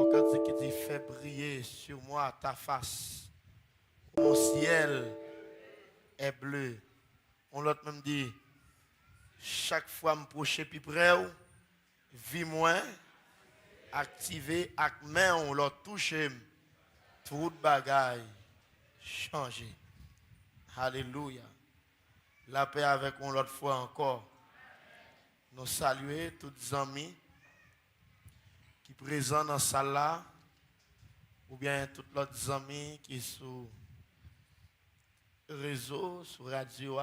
Mon cantique qui dit fais briller sur moi ta face. Mon ciel est bleu. On l'autre même dit chaque fois me procher plus près, vie moins activé avec main on l'a touché toute bagaille changé. Alléluia. La paix avec on l'autre fois encore. Nous saluer tous les amis qui sont présents dans la salle là, ou bien tous les amis qui sont sur réseau, sur radio.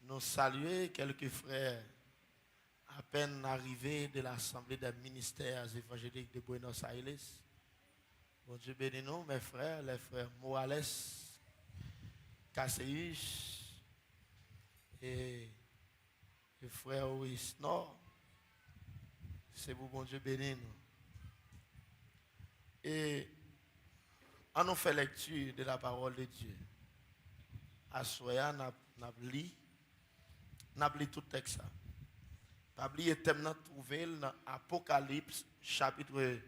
Nous saluer quelques frères à peine arrivés de l'Assemblée des ministères évangéliques de Buenos Aires. Bon Dieu bénis nous, mes frères, les frères Morales, Caseus et le frère Wisnor. C'est pour bon Dieu bénir nous. Et on nous fait lecture de la parole de Dieu. À Soya, nous avons lu tout le texte. Pas oublier le thème trouvé dans Apocalypse chapitre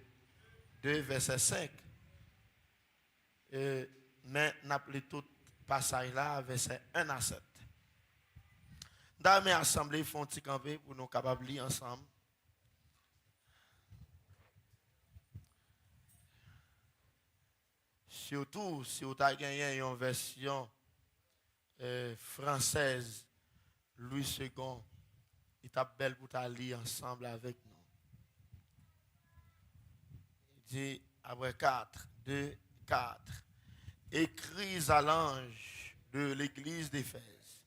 2 verset 5. Mais nous avons lu tout le passage là verset 1 à 7. Dans mes assemblées, ils font un petit campé pour nous capables de lire ensemble. Surtout si vous avez gagné une version française, Louis II, il est belle pour lire ensemble avec nous. Il dit, après 4, 2, 4, écris à l'ange de l'église d'Éphèse.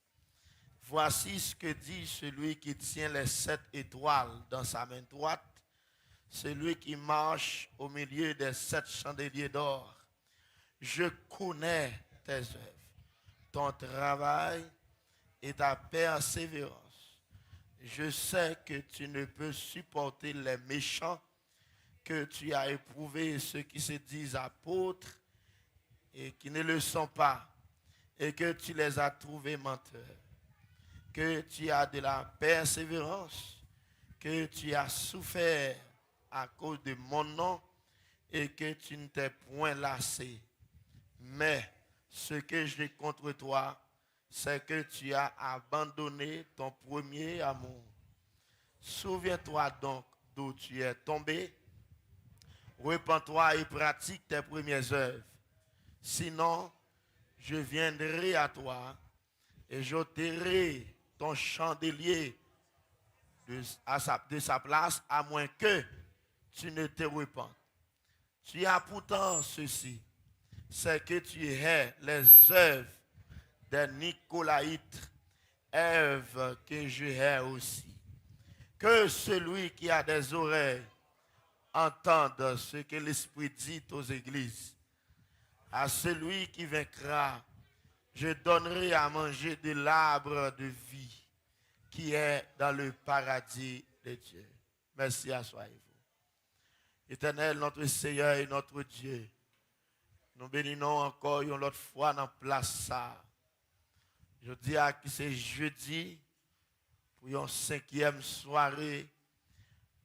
Voici ce que dit celui qui tient les 7 étoiles dans sa main droite, celui qui marche au milieu des 7 chandeliers d'or. Je connais tes œuvres, ton travail et ta persévérance. Je sais que tu ne peux supporter les méchants, que tu as éprouvé ceux qui se disent apôtres et qui ne le sont pas, et que tu les as trouvés menteurs, que tu as de la persévérance, que tu as souffert à cause de mon nom et que tu ne t'es point lassé. Mais ce que j'ai contre toi, c'est que tu as abandonné ton premier amour. Souviens-toi donc d'où tu es tombé. Repens-toi et pratique tes premières œuvres. Sinon, je viendrai à toi et j'ôterai ton chandelier de sa place, à moins que tu ne te repentes. Tu as pourtant ceci, c'est que tu hais les œuvres des Nicolaïtes, œuvres que je hais aussi. Que celui qui a des oreilles entende ce que l'Esprit dit aux églises. À celui qui vaincra, je donnerai à manger de l'arbre de vie qui est dans le paradis de Dieu. Merci à soyez-vous. Éternel, notre Seigneur et notre Dieu, nous bénissons encore une autre fois dans la place ça. Je dis à qui c'est jeudi, pour une 5e soirée,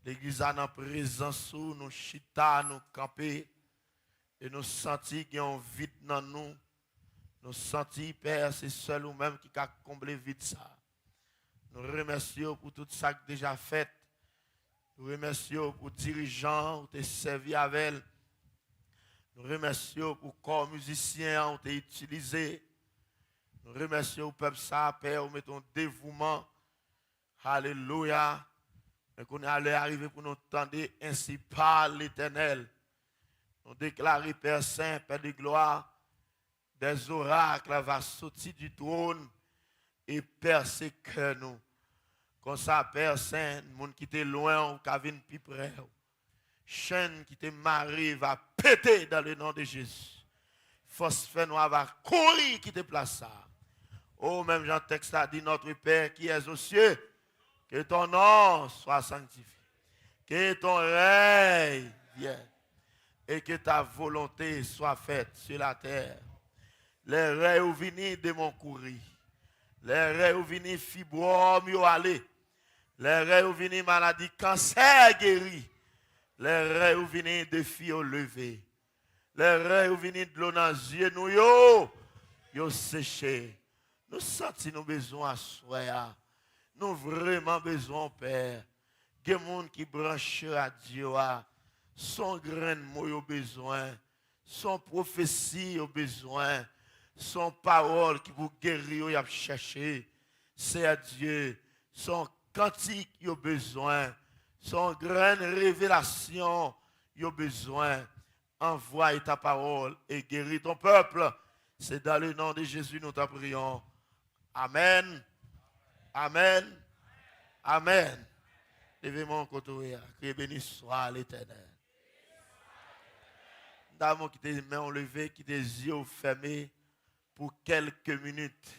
l'église a en présence, nous chita, nous camper, et nous sentis qu'il y a un vide dans nous. Nous sentis, Père, c'est seul ou même qui a comblé vide ça. Nous remercions pour tout ça que déjà fait. Nous remercions pour les dirigeants qui ont servi avec elle. Nous remercions pour le corps musicien qui ont été utilisé. Nous remercions le peuple ça, Père, pour mettre un dévouement. Alléluia. Et qu'on est allé arriver pour nous entendre ainsi par l'Éternel. Nous déclarons, Père Saint, Père de gloire, des oracles va sortir du trône et percer que nous. Comme ça, Père Saint, le monde qui était loin ou qui vient plus près. Chaîne qui était marié va péter dans le nom de Jésus. Force fait noir va courir qui te place ça. Oh, même Jean texte a dit, notre Père qui est aux cieux, que ton nom soit sanctifié. Que ton règne vienne. Et que ta volonté soit faite sur la terre. Les rêves où viennent de mon courir. Les rêves où viennent fibrome yo aller. Les rêves où viennent maladie cancer guéri. Les rêves où viennent de filles au lever. Les rêves où viennent de l'eau dans les yeux, nous yo séché. Nous sentons nos besoins à soi. Nous vraiment besoin, Père. Il y a des gens qui branchent à Dieu. Son grain de mots au besoin. Son prophétie au besoin. Son parole qui vous guérit, il a cherché. C'est à Dieu. Son cantique, il a besoin. Son grain de révélation, il a besoin. Envoie ta parole et guéris ton peuple. C'est dans le nom de Jésus nous t'en prions. Amen. Amen. Amen. Levez-moi en côté. Que béni soit l'Éternel. Nous qui tes mains levées, qui tes yeux fermés pour quelques minutes.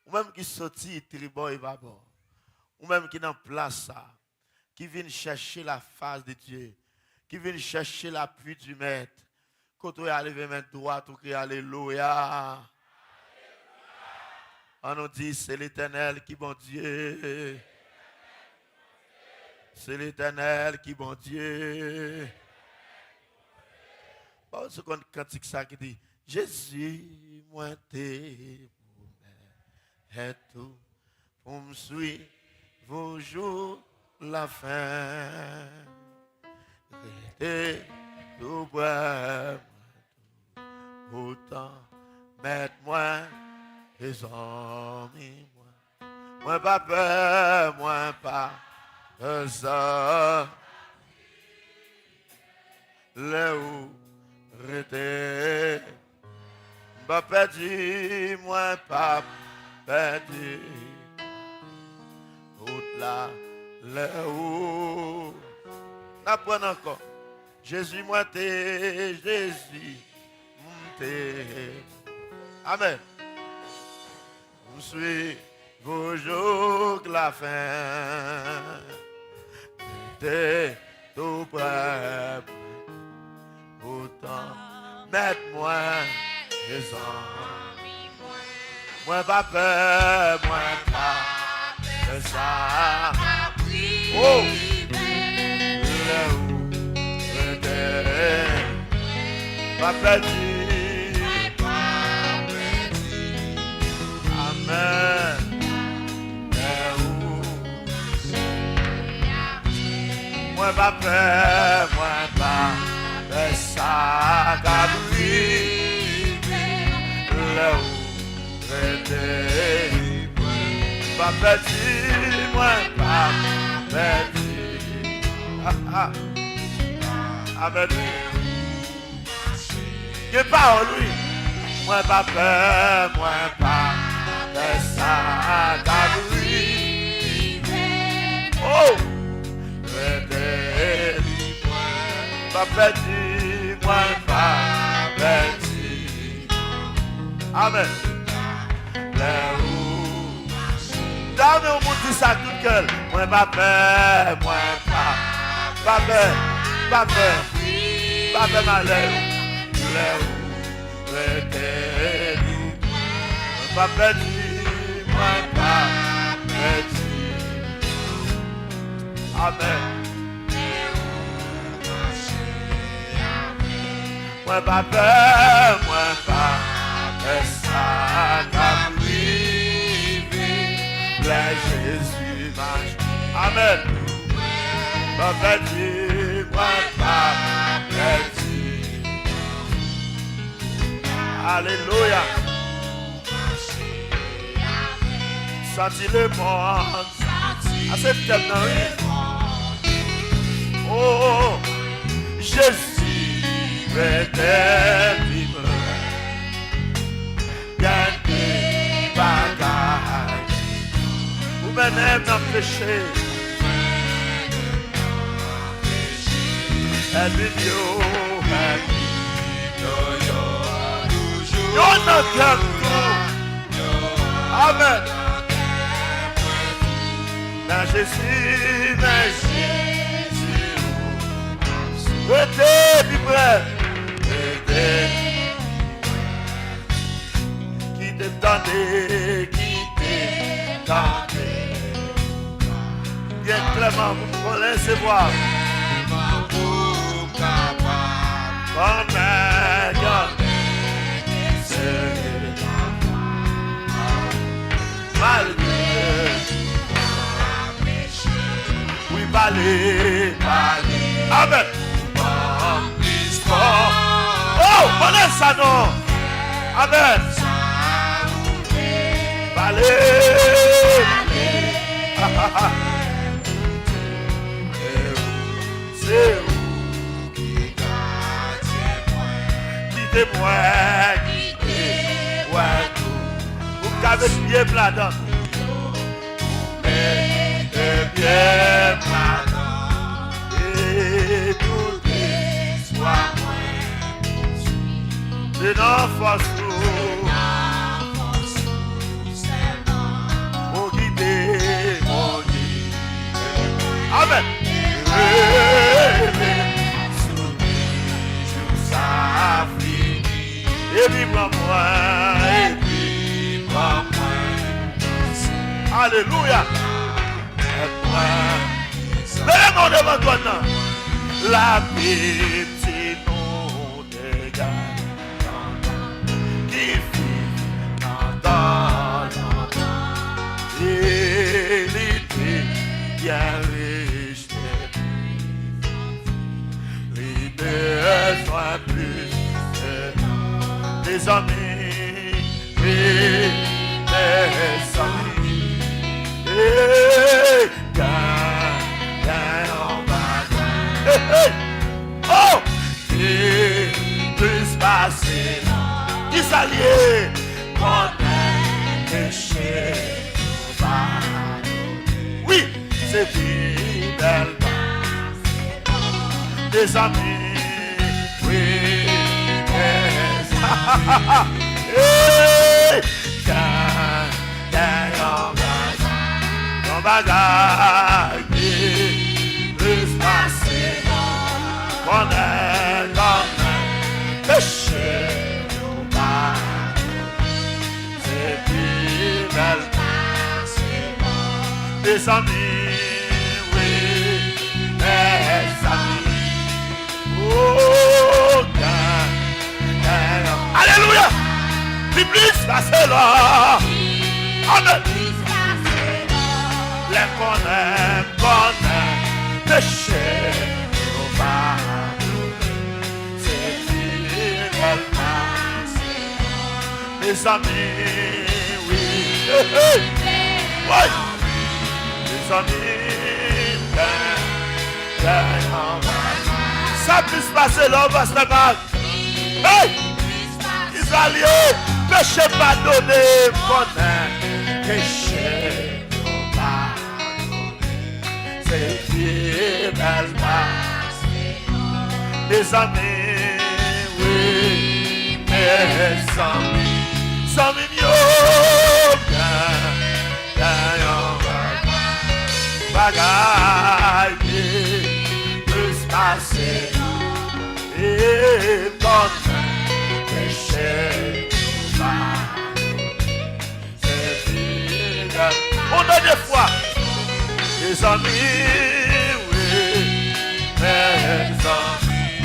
Ou même qui sortit tribord et babord. Ou même qui dans place ça. Qui viennent chercher la face de Dieu. Qui viennent chercher l'appui du Maître. Quand on a levé main droite, on crie Alléluia. On nous dit, c'est l'Éternel qui bon Dieu. C'est l'Éternel qui bon Dieu. Bon, ce qu'on cantique ça qui dit, Jésus, moi t'es pour et tout, pour me suivre vos jours la fin. Et tout bois, autant mettre-moi les amis, moi pas peur, moi pas ça. Là où j'étais, pas perdu, moi pas perdu. Route là, là où, n'apprends encore. Jésus, moi t'es, Jésus, t'es. Amen. Je suis vos jours la fin. T'es tout prêt. Autant mettre-moi les amis. Moi pas peur, moi pas de ça. Oh! Là où j'étais, pas perdu. Amen. Là où moi pas peur, moi pas de ça. Là où j'étais, pas perdu, moi pas perdu. Amen. Que parole, lui. Moi pas peur, moi pas de ça. Oh! J'étais pas perdu, moi pas perdu. Amen. Là où dame au monde dit ça tout cœur. Moi pas peur, moi pas peur, pas peur, pas peur malheur. Là où j'étais, pas perdu, moi pas perdu. Amen. Moi pas peur, moi pas de ça qu'a privé. Là Jésus marche. Amen. Pas perdu, moi pas perdu. Alléluia. Senti le monde. À cette tête dans oh, Jésus peut-être vivre. Gardez bagages. Vous menez dans le péché. Et vidéo, y'en a quelqu'un. Amen. Dans Jésus, restez vivre. Qui te tendait, qui te tendait. Bien clairement, vous connaissez voir. Oui, parlez. Amen. Oh, prenez ça non. Amen. Parlez. C'est vous qui quittez-moi, quittez-moi tout. Vous avez pied plat dans bien plat et tout soit de nos forces mon guider. Amen. Ça fini et puis moi et puis moi. Alléluia. Venez-moi devant toi, non. La pitié nous dégage qui vit dans et l'idée bien riche l'idée soit plus des amis et des amis et oh, et plus passer qui s'allier qu'on a péché. Oui, c'est fidèle des amis, oui, on bagaille plus passer qu'on est comme péché nous pas c'est fidèle des amis, oui, des amis. Oh, alléluia. Plus passer là. Amen. Les qu'on aime, péché, nous pas. C'est fidèle, mes amis, oui. Oui. Mes amis, ça puisse passer là, pasteur Marc. Hey! Israël, péché pardonné, connaît, péché pardonné, c'est fidèle, mes amis, oui, mes amis, bagaille, plus passer, et connaît. C'est fidèle. On a des fois, les amis, oui, mes amis,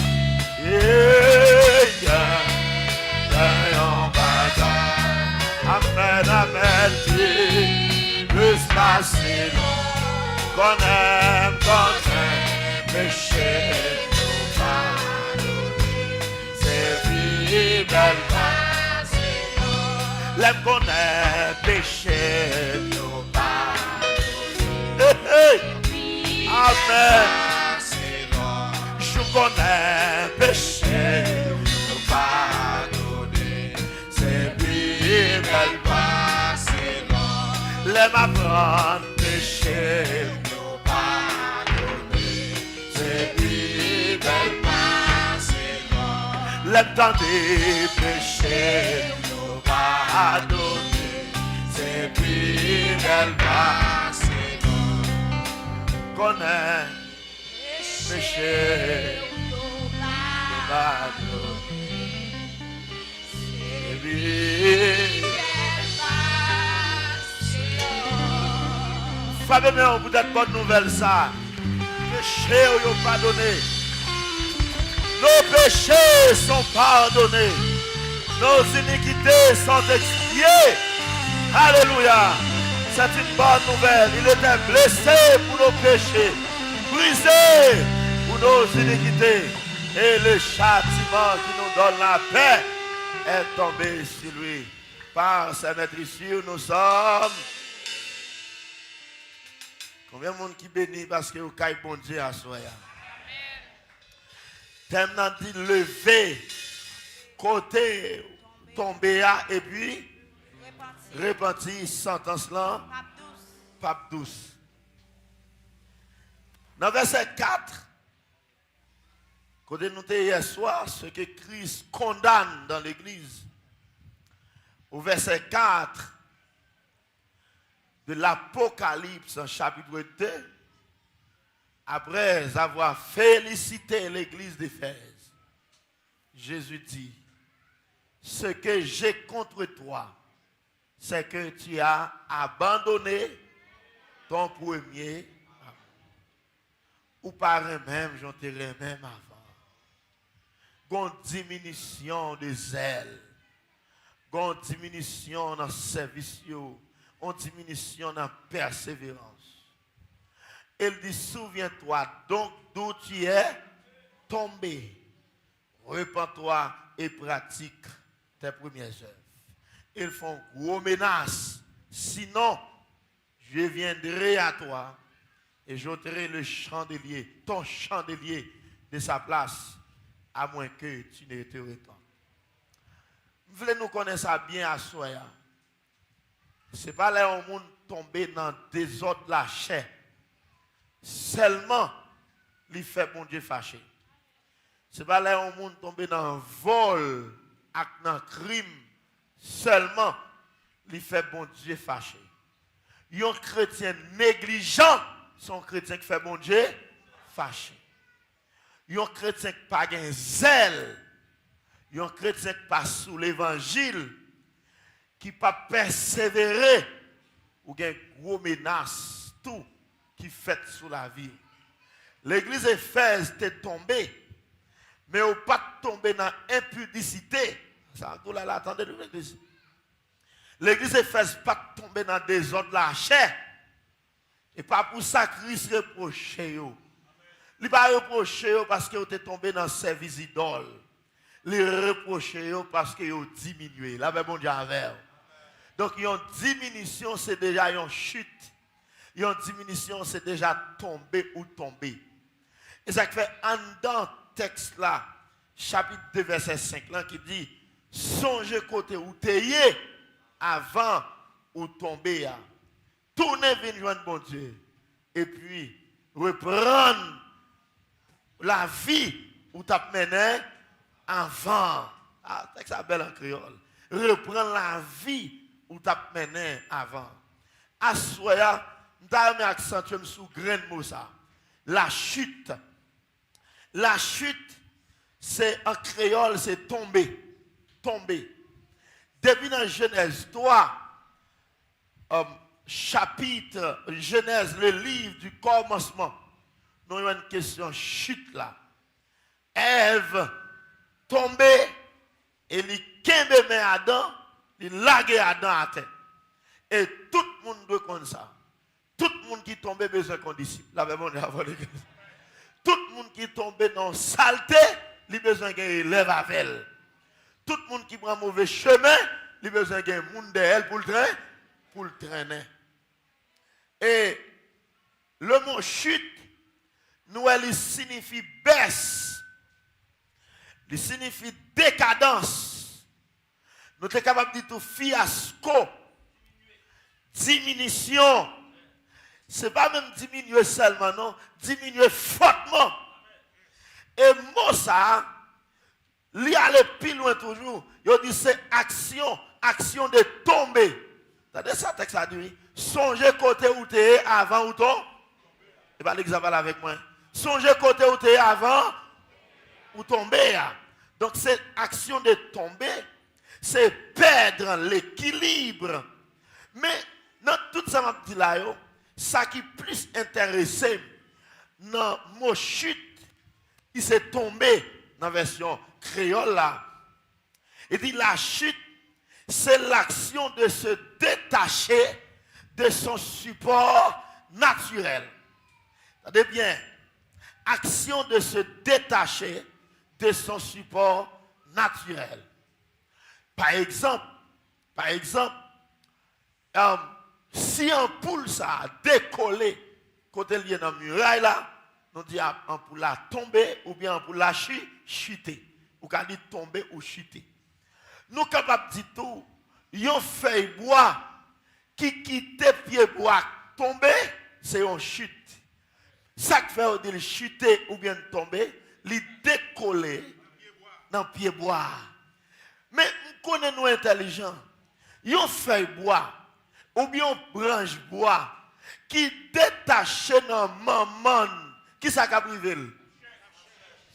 amen, amen, plus facile, qu'on aime, péché. L'aime qu'on est péché, nous pardonner. Amen. Je connais péché, nous pardonner. C'est plus belle passé. L'aime apprendre péché, nous pardonner. C'est plus belle passé. L'aime tenter péché. Pardonner, c'est plus belle passé. Connaît péché, pardonner, c'est plus belle passé. Fabien, on vous donne bonne nouvelle ça. Péché ou pardonné. Nos péchés sont pardonnés. Nos iniquités sont expiées. Alléluia. C'est une bonne nouvelle. Il était blessé pour nos péchés, brisé pour nos iniquités. Et le châtiment qui nous donne la paix est tombé sur lui. Par sa maîtrise, nous sommes. Combien de monde qui bénit parce que vous avez bon Dieu à soi. T'aimes dit lever, côté, tomber et puis repentir, sentence là, pape douce. Dans verset 4, côté nous hier soir, ce que Christ condamne dans l'église, au verset 4 de l'Apocalypse, en chapitre 2, après avoir félicité l'église d'Éphèse, Jésus dit, ce que j'ai contre toi, c'est que tu as abandonné ton premier amour. Ou par même, j'en dirais même avant. Une diminution de zèle, une diminution dans le service, une diminution dans la persévérance. Il dit, souviens-toi donc d'où tu es tombé. Repends-toi et pratique tes premières œuvres. Ils font gros menaces. Sinon, je viendrai à toi et j'ôterai le chandelier, ton chandelier de sa place, à moins que tu ne te repentes. Vous voulez nous connaître ça bien à soi. Ce n'est pas là où on tombe dans le désordre de la chair. Seulement, il fait bon Dieu fâché. Ce n'est pas là où on tombe dans un vol, dans un crime. Seulement, il fait bon Dieu fâché. Un chrétien négligent, son chrétien qui fait bon Dieu fâché. Un chrétien qui n'a pas de zèle, un chrétien qui pas sous l'évangile, qui pas persévérer, ou a une grosse menace, tout qui fait sous la vie. L'église Éphèse est tombée, mais on pas tombé dans l'impudicité. Ça, tout là, attendez l'église. L'église Éphèse pas tombé dans le désordre de la chair. Et pas pour ça que Christ reproche. Il ne pas reproché parce que vous êtes tombé dans le service idole. Il reproche parce que vous diminué. Là, bon Dieu avec. Donc, une diminution, c'est déjà une chute. Une diminution, c'est déjà tombé ou tombé. Et ça fait un dans le texte là, chapitre 2, verset 5, là, qui dit, songez côté où t'es avant ou tomber. Tournez vers joindre bon Dieu. Et puis, reprendre la vie où tu as mené avant. Ah, c'est ça belle en créole. Reprendre la vie où tu as mené avant. Assoya, nous avons accentué sous grain de mot ça. La chute. La chute, c'est en créole, c'est tomber. Tomber. Depuis dans Genèse 3, chapitre Genèse, le livre du commencement, nous avons une question chute là. Ève tombée et il kembe Adam, il lague Adam à terre. Et tout le monde doit connaître ça. Tout le monde qui tombe besoin qu'on disciple. Tout le monde qui tombe dans saleté, il a besoin qu'il élève avec elle. Tout le monde qui prend un mauvais chemin, il a besoin qu'il y ait un monde d'elle pour le traîner. Et le mot chute, nous, il signifie baisse. Il signifie décadence. Nous sommes capables de dire tout fiasco, diminution. Ce n'est pas même diminuer seulement, non. Diminuer fortement. Et moi, ça, il y a le plus loin toujours. Il dit c'est action, action de tomber. T'as ça, texte a dit. Songez côté où tu es avant ou ton. Et pas l'exemple avec moi. Songez côté où tu es avant ou tomber. Donc, cette action de tomber, c'est perdre l'équilibre. Mais, dans tout ça, m'a dit là, ça qui est plus intéressé, dans mon chute, il s'est tombé. dans la version créole là. Il dit la chute, c'est l'action de se détacher de son support naturel. Regardez bien, action de se détacher de son support naturel. Par exemple, si un poule ça a décollé côté lié dans la muraille là, nous dit un poule a tombé ou bien un poule a chuté. Ou qu'on dit tomber ou chuter. Nous sommes capables de dire tout, yon feuille bois qui quitte pied bois tomber, c'est une chute. Ça qui fait dire chuter ou bien tomber, li décoller dans pied bois. Mais nous connaissons nous intelligents. Yon feuille bois ou bien branche bois qui détache dans maman, qui ça ka privé.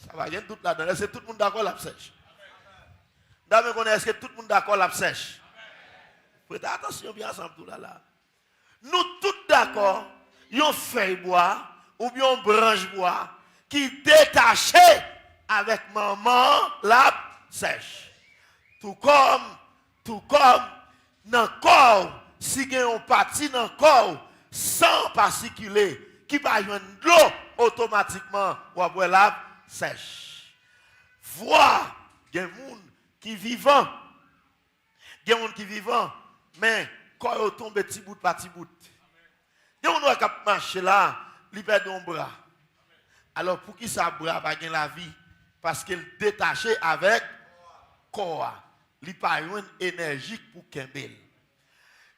Ça va bien tout là-dedans, c'est tout le monde d'accord la sèche. D'ailleurs, est-ce que tout le monde d'accord la sèche? Faites attention bien ensemble tout là. Nous tous d'accord, yon feuille bois ou bien branche bois qui détache avec maman la sèche. Tout comme dans le corps, si il y a une partie dans le corps sans particulier qui va joindre de l'eau automatiquement ou après la sèche. Voir, il y a des gens qui vivant. Il y a des gens qui vivant, mais quand ils tombent petit bout par petit bout. Il y a des gens qui marchent là, ils perdent un bras. Alors pour qui ça bras pas la vie? Parce qu'il est détaché avec corps. Il n'y a pas une énergie pour Kembel.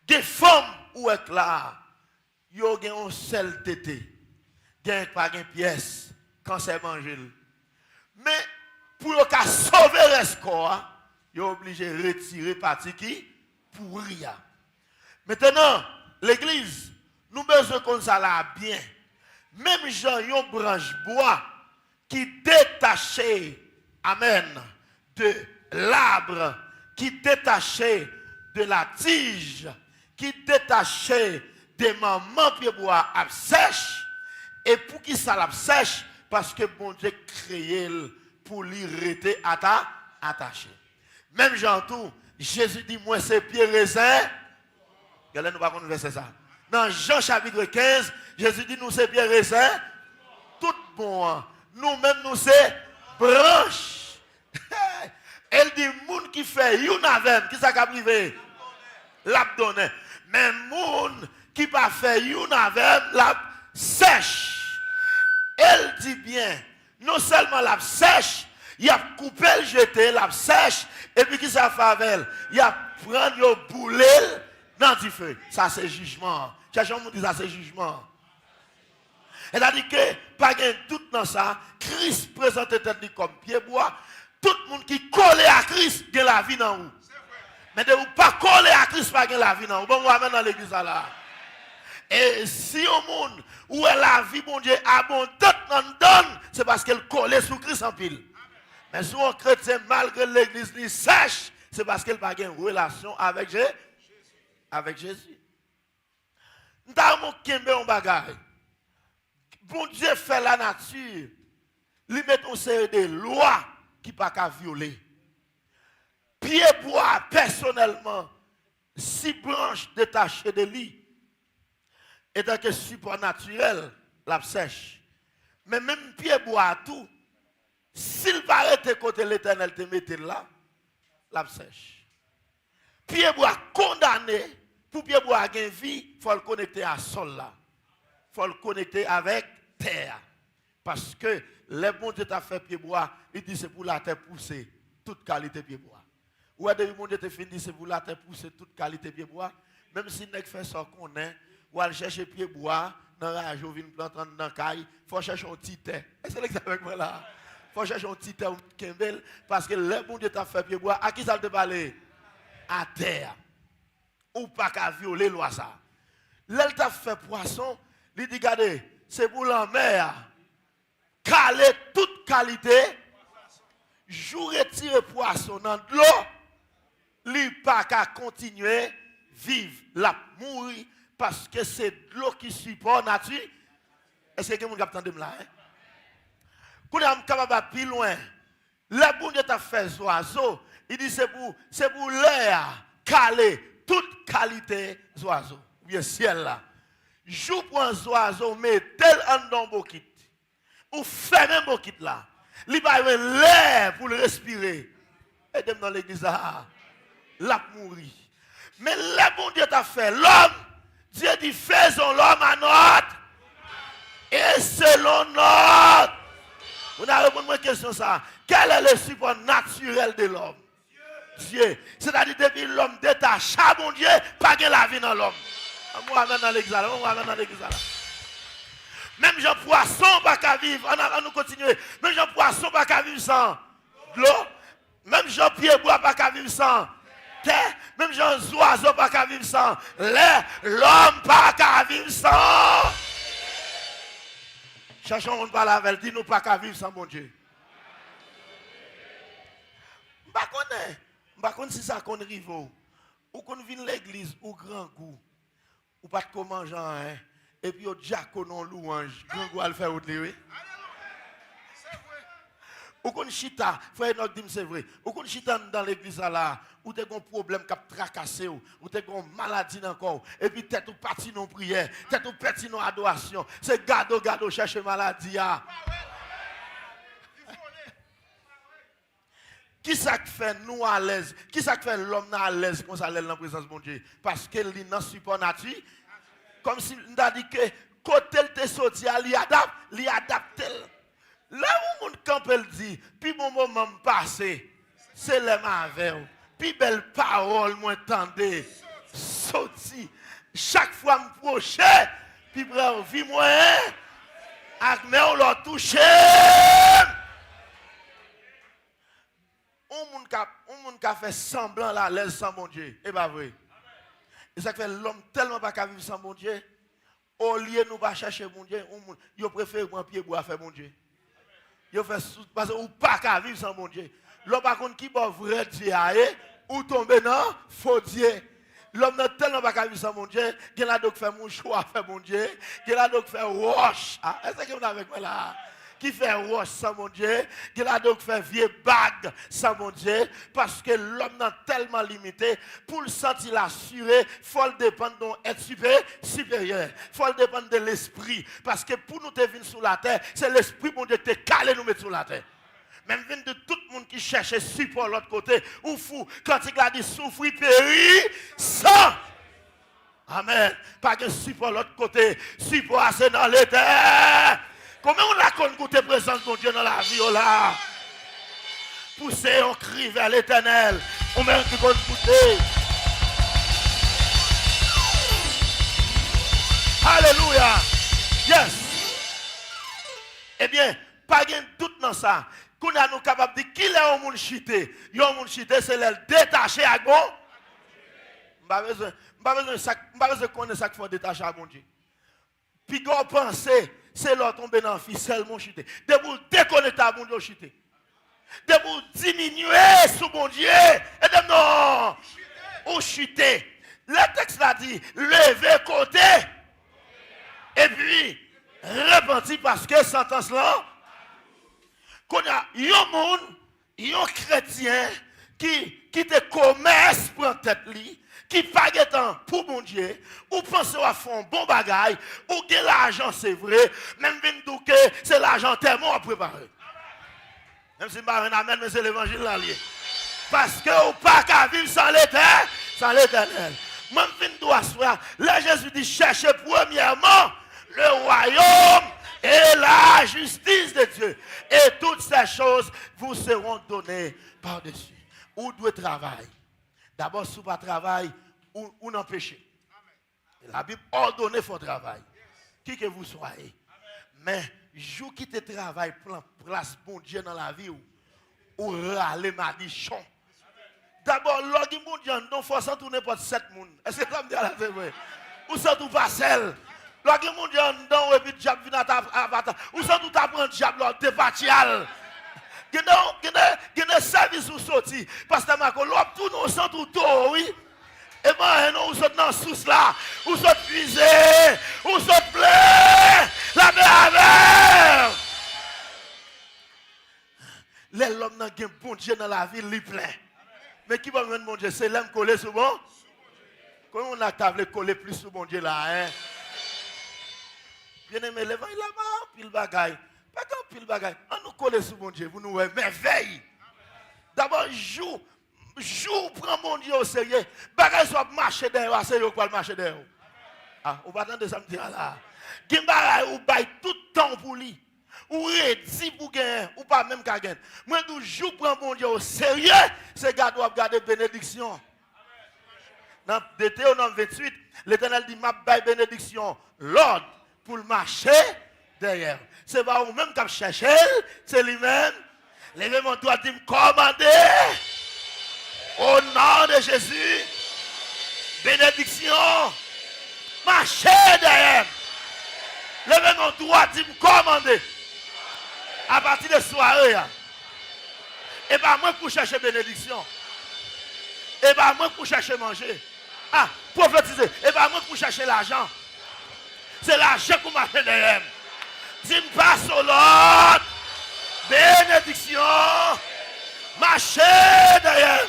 Des femmes où est là, il y a un seul tété. Il n'y a pas de pièce quand c'est mangé. Mais pour sauver le corps, il est obligé de retirer partie qui pourrit. Maintenant, l'église, nous besoin qu'on ça là bien. Même Jean, yon branche bois qui détaché, amen, de l'arbre, qui détaché de la tige, qui détaché des mamans pied bois à sèche. Et pour qui ça la sèche? Parce que bon Dieu créé pour lui rester attaché. Même Jean tout, Jésus dit, moi c'est pieds raisins. Regardez, nous ne pouvons pas verser ça. Dans Jean chapitre 15, Jésus dit, nous c'est pieds raisins. Tout bon. Nous-mêmes, nous c'est branches. Elle dit, moun qui fait une avec, qui ça a privé? L'abdonné. Mais moun qui pas fait une avec, la sèche. Elle dit bien, non seulement la sèche, il a coupé le jeté, la sèche, et puis qui ça fait avec elle? Il a prendre le boulet dans du feu. Ça c'est jugement. Quelqu'un me dit ça c'est jugement. Elle a dit que, pas de doute dans ça, Christ présente tête comme pied bois. Tout le monde qui colle à Christ, a la vie dans vous. Mais de vous pas coller à Christ, pas de la vie dans vous. Bon, on va dans l'église là. Et si au monde où la vie, bon Dieu, abondante donne, c'est parce qu'elle colle sous Christ en pile. Mais si un chrétien, malgré l'église, lui sèche, c'est parce qu'elle n'a pas une relation avec Jésus. Nous avons un bagage. Bon Dieu fait la nature, lui met une série de lois qui ne peuvent pas violer. Pied bois, personnellement, 6 branches détachées de lui, et tant que support naturel, la sèche. Mais même pied bois tout, s'il paraît te côté l'éternel te mette là, la sèche. Pied bois condamné, pour pied bois gagner vie, il faut le connecter à sol là. Il faut le connecter avec terre. Parce que les bons Dieu t'a fait pied bois, il dit c'est pour la terre pousser toute qualité pied bois. Ou est depuis mon Dieu te fini, c'est pour la terre pousser toute qualité pied bois. Même si n'est fait ça qu'on est, ou aller chercher pied bois, dans la région, vient planter dans la caille, il faut chercher un petit terre. Et c'est l'exemple avec moi là. Il faut chercher un petit terre Kembel, parce que les bons Dieu t'a fait pied bois, à qui ça te parle? À terre. Ou pas qu'à violer loi ça. L'elle t'a fait poisson, il dit, regardez, c'est pour la mer. Caler toute qualité, jou retirer poisson dans de l'eau, lui pas qu'à continuer vivre, la mourir, parce que c'est de l'eau qui supporte nature. Est-ce que quelqu'un capte de là? Quand on est capable plus loin, Le bon Dieu t'a fait oiseau. Il dit c'est pour l'air caler toute qualité d'oiseau. Bien ciel là. Jou pour un oiseau, mais tel en dans bokit. Ou fermez bokit là. Il va y avoir l'air pour le respirer. Et dans l'église là, l'a mourir. Mais le bon Dieu t'a fait l'homme. Dieu dit faisons l'homme à notre et selon notre. Vous avez répondu à une question ça. Quel est le support naturel de l'homme? Dieu. C'est-à-dire depuis l'homme détaché, mon Dieu, pas de la vie dans l'homme. On va dans l'église là. Même Jean Poisson pas qu'à vivre. On nous continuer. Même Jean Poisson pas qu'à vivre sans l'eau. Même Jean Pierre Bois pas qu'à vivre sans terre. Même Jean Oiseau pas qu'à vivre sans l'air. L'homme pas qu'à vivre sans. Cherchons on parle avec dit nous pas qu'à vivre sans mon Dieu. Par contre, si ça qu'on arrive ou qu'on vient l'église ou grand goût ou pas de comment genre hein, et puis au diaconon louange grand goût à le faire au oui. Ou qu'on chita, frère Enoch dit c'est vrai. Ou qu'on chita dans l'église là, ou t'es un problème qui a tracassé ou t'es une maladie encore et puis t'es tout parti non prière, t'es tout parti non adoration. C'est gado chercher maladie ah. Qui ça fait nous à l'aise? Qui ça fait l'homme à l'aise quand ça l'aise dans la présence de mon Dieu? Parce qu'il est dans support naturel. Comme si on a dit que côté te sorti, il adapte. Là où mon camp elle dit, puis mon moment passé, c'est les avec. Puis belle parole moi entendez. Sorti. Chaque fois me proche, puis bravo, vie moi, avec mais on l'a touché. On monde qui fait semblant la l'aise sans mon Dieu. Et pas vrai. Et ça fait l'homme tellement pas qu'à vivre sans mon Dieu. Au lieu de nous pas chercher mon Dieu, il préfère prendre pied bois faire mon Dieu. Il fait parce que ou pas qu'à vivre sans mon Dieu. L'homme par contre qui va vrai Dieu ou tomber dans faux Dieu. L'homme n'a tellement pas qu'à vivre sans mon Dieu, qu'il a donc fait mon choix faire mon Dieu, qu'il a donc fait roche. Est-ce que vous êtes avec moi là? Qui fait roche sans mon Dieu, qui a donc fait vieux bague sans mon Dieu, parce que l'homme n'a tellement limité, pour le sentir assuré, il faut le dépendre d'être supérieur, il faut le dépendre de l'esprit, parce que pour nous te venir sur la terre, c'est l'esprit mon Dieu qui te calé nous mettre sur la terre. Même de tout le monde qui cherche support de l'autre côté, ou fou, quand il a dit souffrir, périr, sans. Amen. Pas de support de l'autre côté, support c'est dans les terres. Comment on a connu la présence de Dieu dans la vie là? Poussez, on crie vers l'Éternel. On met un petit peu de goûter. Alléluia. Yes. Eh bien, pas de doute dans ça. Qu'on a nous capable de dire qui est au monde chité. Yon monde chité, c'est le détaché à bon. Pas besoin de connaître ça qu'il faut détacher à bon Dieu. Puis qu'on pense. C'est là tomber dans le ficelle, mon chuté. De vous déconnecter à mon Dieu chuté. De vous diminuer sous mon Dieu. Et de non. Ou chuter. Le texte l'a dit, levez côté. Et puis, repentir parce que sentence là. Qu'on a un monde, un chrétien qui te commerce pour tête li. Qui pague temps pour mon Dieu, ou pense à faire un bon bagage, ou que l'argent c'est vrai, même que c'est l'argent tellement à préparer. Même si je ne pas un amen, mais c'est l'évangile là lié. Parce que ou pas qu'à vivre sans l'éternel. Même si je dois faire, là Jésus dit cherchez premièrement le royaume et la justice de Dieu. Et toutes ces choses vous seront données par-dessus. Où doit travailler? D'abord, si vous ne travaillez, ou non péché. La Bible ordonne votre travail. Qui que vous soyez. Mais, jour qui te travaille, place bon Dieu dans la vie, ou râler madichon. D'abord, l'orgue bon Dieu, non, faut s'en tourner pour 7 personnes. Est-ce que ça me dit à la télé? Ou s'en tout pas seul. L'orgue bon Dieu, non, et puis diable vient à ta bataille. Ou s'en tout apprendre diable, te batial. Il y a des services où sorti. Parce que Marco, l'homme tourne au centre tout, oui. Et moi, nous sommes dans sous là, où sommes puisés, où sommes pleins, la mer. l'homme n'a un bon Dieu dans la vie, il est plein. Mais qui va venir mon Dieu? C'est l'homme collé sur bon? Comment on a table collé plus sur mon Dieu là, hein? Bien aimé, l'évangile là-bas, pile bagaille. Pas comme pile bagaille. On nous colle sur mon Dieu, vous nous voyez, merveille. D'abord, jour, prends mon Dieu au sérieux. Bagaille soit marcher derrière, c'est eux qui marcher derrière. Ah, on va attendre ça me dire là. Gimbaray ou bail tout temps pour lui. Ou redit pour gagner, ou pas même qu'à gagner. Moi, toujours prends mon Dieu au sérieux, c'est gars doivent garder bénédiction. Dans Deutéronome 28, l'Éternel dit, ma baille bénédiction, l'ordre pour le marcher derrière. C'est pas vous-même qui cherchez, c'est lui-même. Levez mon doigt, dit, me commander. Au nom de Jésus, bénédiction, marcher derrière. Levez mon doigt, dit, me commander. À partir de soirée, et pas moi pour chercher bénédiction. Et pas moi pour chercher manger. Ah, prophétiser. Et pas moi pour chercher l'argent. C'est l'argent qu'on m'a fait derrière. Dis-moi pas sur l'autre. Bénédiction. Marcher derrière.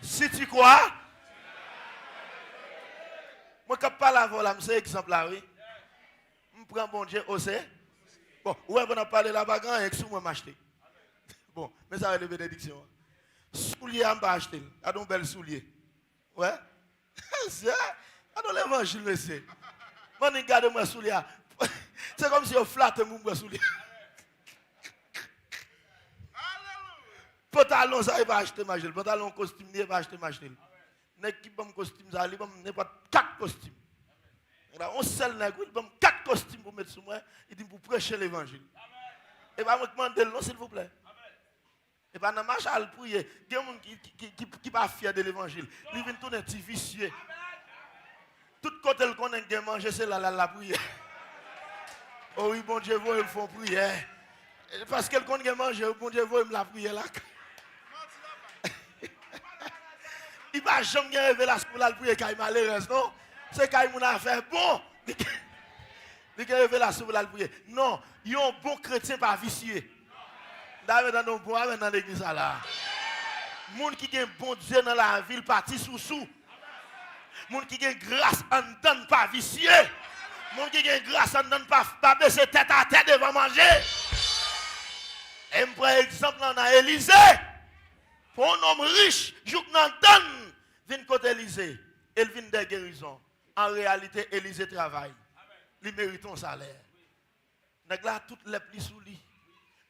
Si tu crois, moi quand je parle à vous là, c'est exemple là, oui. Je prends bon Dieu aussi. Bon, ouais, on a parlé là-bas, et que moi m'acheter. Bon, mais ça va être des bénédictions. Soulier, on va acheter. A un bel soulier. Ouais. C'est l'évangile, monsieur. Moi, regarde-moi soulier. C'est comme si on flatte mon soulier. Pantalon, ça, il va acheter ma gel. Pantalon, costume, il va acheter ma gel. N'est-ce pas un costume, ça, il va n'importe 4 costumes. On seul nègre, il va 4 costumes pour mettre sur moi. Il dit pour prêcher l'évangile. Et va me demander non, s'il vous plaît. Et pas dans marche à le prier. Il y a des gens qui pas fiers de l'évangile. Ils viennent tourner un petit vicieux. Tout côté le qu'on a manger, c'est la prière. Oh oui, bon Dieu, vous, ils font prière. Parce que le qu'on a mangé, bon Dieu, vous, ils la prière là. Il va jamais révéler pour la prière quand il malheureuse, non? C'est quand il a fait bon. Il va révéler pour la prière. Non, il y a un bon chrétien pas vicieux. Dans nos bois, dans l'église là. Moun qui a un bon Dieu dans la ville, parti sous. Moun qui a grâce en donne pas vicieux. Moun qui a grâce en donne pas baisser tête à tête devant manger. Et par exemple, on a Élisée. Pour un homme riche, jouk nan donne, vient côté Élisée. Elle vient des guérisons. En réalité, Élisée travaille. Il mérite un salaire. Nèg là toute les plis sous lui.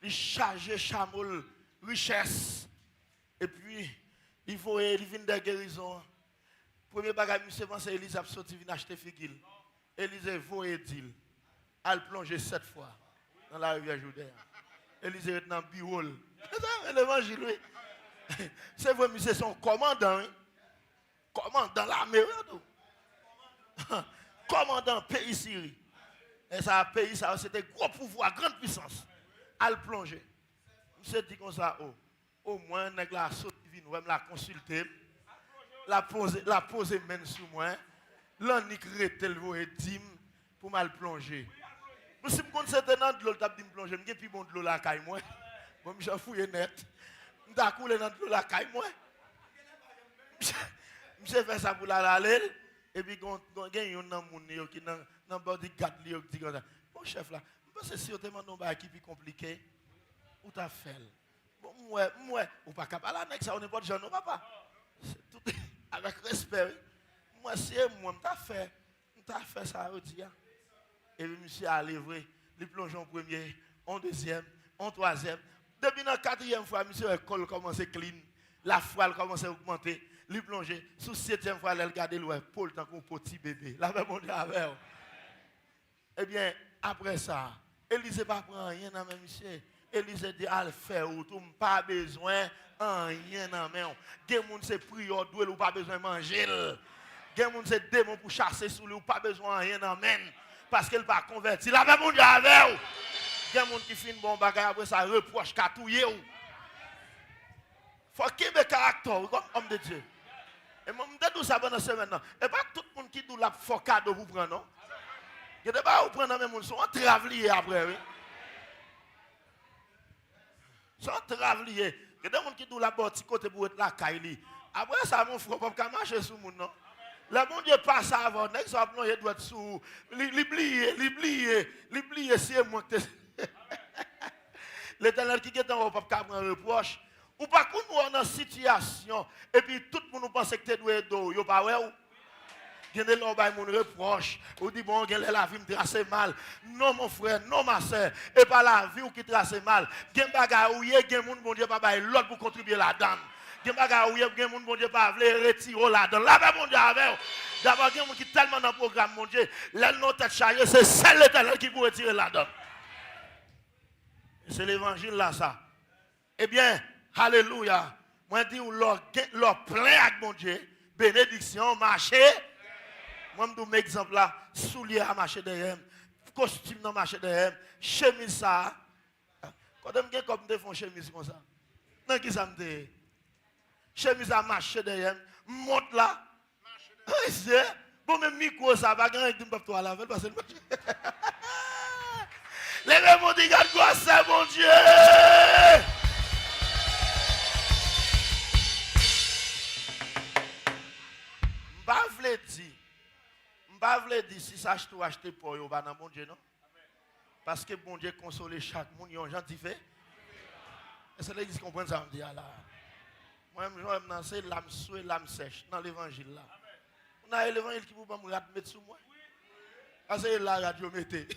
Il charge chameau richesse. Et puis, il vient des guérisons. Premier bagage, monsieur pensait Élisée a sorti vient acheter figuil. Élisée voye dit, elle plonge 7 fois dans la rivière Jourdain. Élisée est dans le bureau. C'est l'évangile, oui. C'est vrai, monsieur, son commandant. Hein? Commandant l'armée. Commandant pays Syrie. Et ça, pays, ça, c'était gros pouvoir, grande puissance. Elle plonger. Monsieur dit comme ça, oh, au moins, nèg la saute vient, ou la consulter. La poser main sous moi. L'anique retel voye dim pour mal plonger. Nous si me c'était dans de l'eau, t'a dit me plonger, me puis bon de l'eau la caille moi. Bon, je fouille net. M'ta coulé dans de l'eau la caille moi. M'se fait ça pour la aller et puis gagne un nan moun yo qui dans bodyguard li yo dit comme ça. Bon chef là, pense si on te demande un bail qui plus compliqué ou t'a fait. Bon moi ou pas capable là nèg ça on n'est pas de gens non papa. Tout avec respect. Moi c'est moi m'ta fait ça aujourd'hui. Et puis monsieur a livré, il plonge en premier, en deuxième, en troisième. Depuis la 4e fois, monsieur l'école commence à clean, la foi commence à augmenter, il plonge. Sous 7e fois, il regarde le Paul tant qu'un petit bébé. La même monde avec. Eh bien, après ça, Élisée pas prend rien dans même monsieur. Élisée dit al faire ou tout pas besoin rien dans main. Gen moun c'est prière doué ou pas besoin manger. Gen moun c'est démon pour chasser sous lui ou pas besoin rien dans main. Parce qu'elle pas converti. La même monde avec. Il y a des gens qui finissent bon bagage après ça reproche katouye ou. Faut qu'il y ait des caractères comme homme de Dieu. Et moi je dis ça pendant ce maintenant. Et pas tout le monde qui dit la faut cadeau vous prendre non. Il y a des gens qui prennent même monde sont travailler après oui. Sans travailler. Il y a des gens qui doivent la porte côté pour être la caille. Après ça, mon frère, pas marcher sur mon nom. Le bon Dieu passe avant. L'exemple, il doit être sous. L'oublier, c'est moi que l'Éternel qui est en haut, pas prendre reproche. Ou pas qu'on nous en situation, et puis tout le monde pense que tu dois être d'eau. Yo pas ouais ou? Il y a des gens qui me reprochent. Ou dit bon, la vie me trace mal. Non, mon frère, non, ma soeur. Et pas la vie qui trace mal. Il y a des gens qui ont des gens qui l'autre pour contribuer là-dedans. Il y a des gens qui ont des gens qui retirer là-dedans. Là-bas, mon Dieu, avec. D'abord, il y a des gens qui sont tellement dans le programme, mon Dieu. Là, nos têtes chargées, c'est celle l'Éternel qui peut retirer là-dedans. C'est l'évangile là, ça. Eh bien, alléluia. Moi, je dis, leur plein avec mon Dieu. Bénédiction, marché. Moi, je donne un exemple là. Souliers à marcher derrière. Costume dans marcher derrière. Chemise ça. Quand je me comme je fais chemise comme ça. Non, qui ça me dit? Chemise à marcher derrière. Monte là. Bon, même micro ça va gagner un peu à la veille parce que levez-moi, dis, regarde quoi c'est, mon Dieu! Je ne veux dire si ça je acheter pour vous, pas dans mon Dieu, non? Parce que bon Dieu console chaque monde, il y a un gentil fait. Est-ce que l'église comprend ça? Moi, c'est l'âme souée, l'âme sèche dans l'évangile là. On a l'évangile qui vous mettre sur moi. Parce que la radio mettez.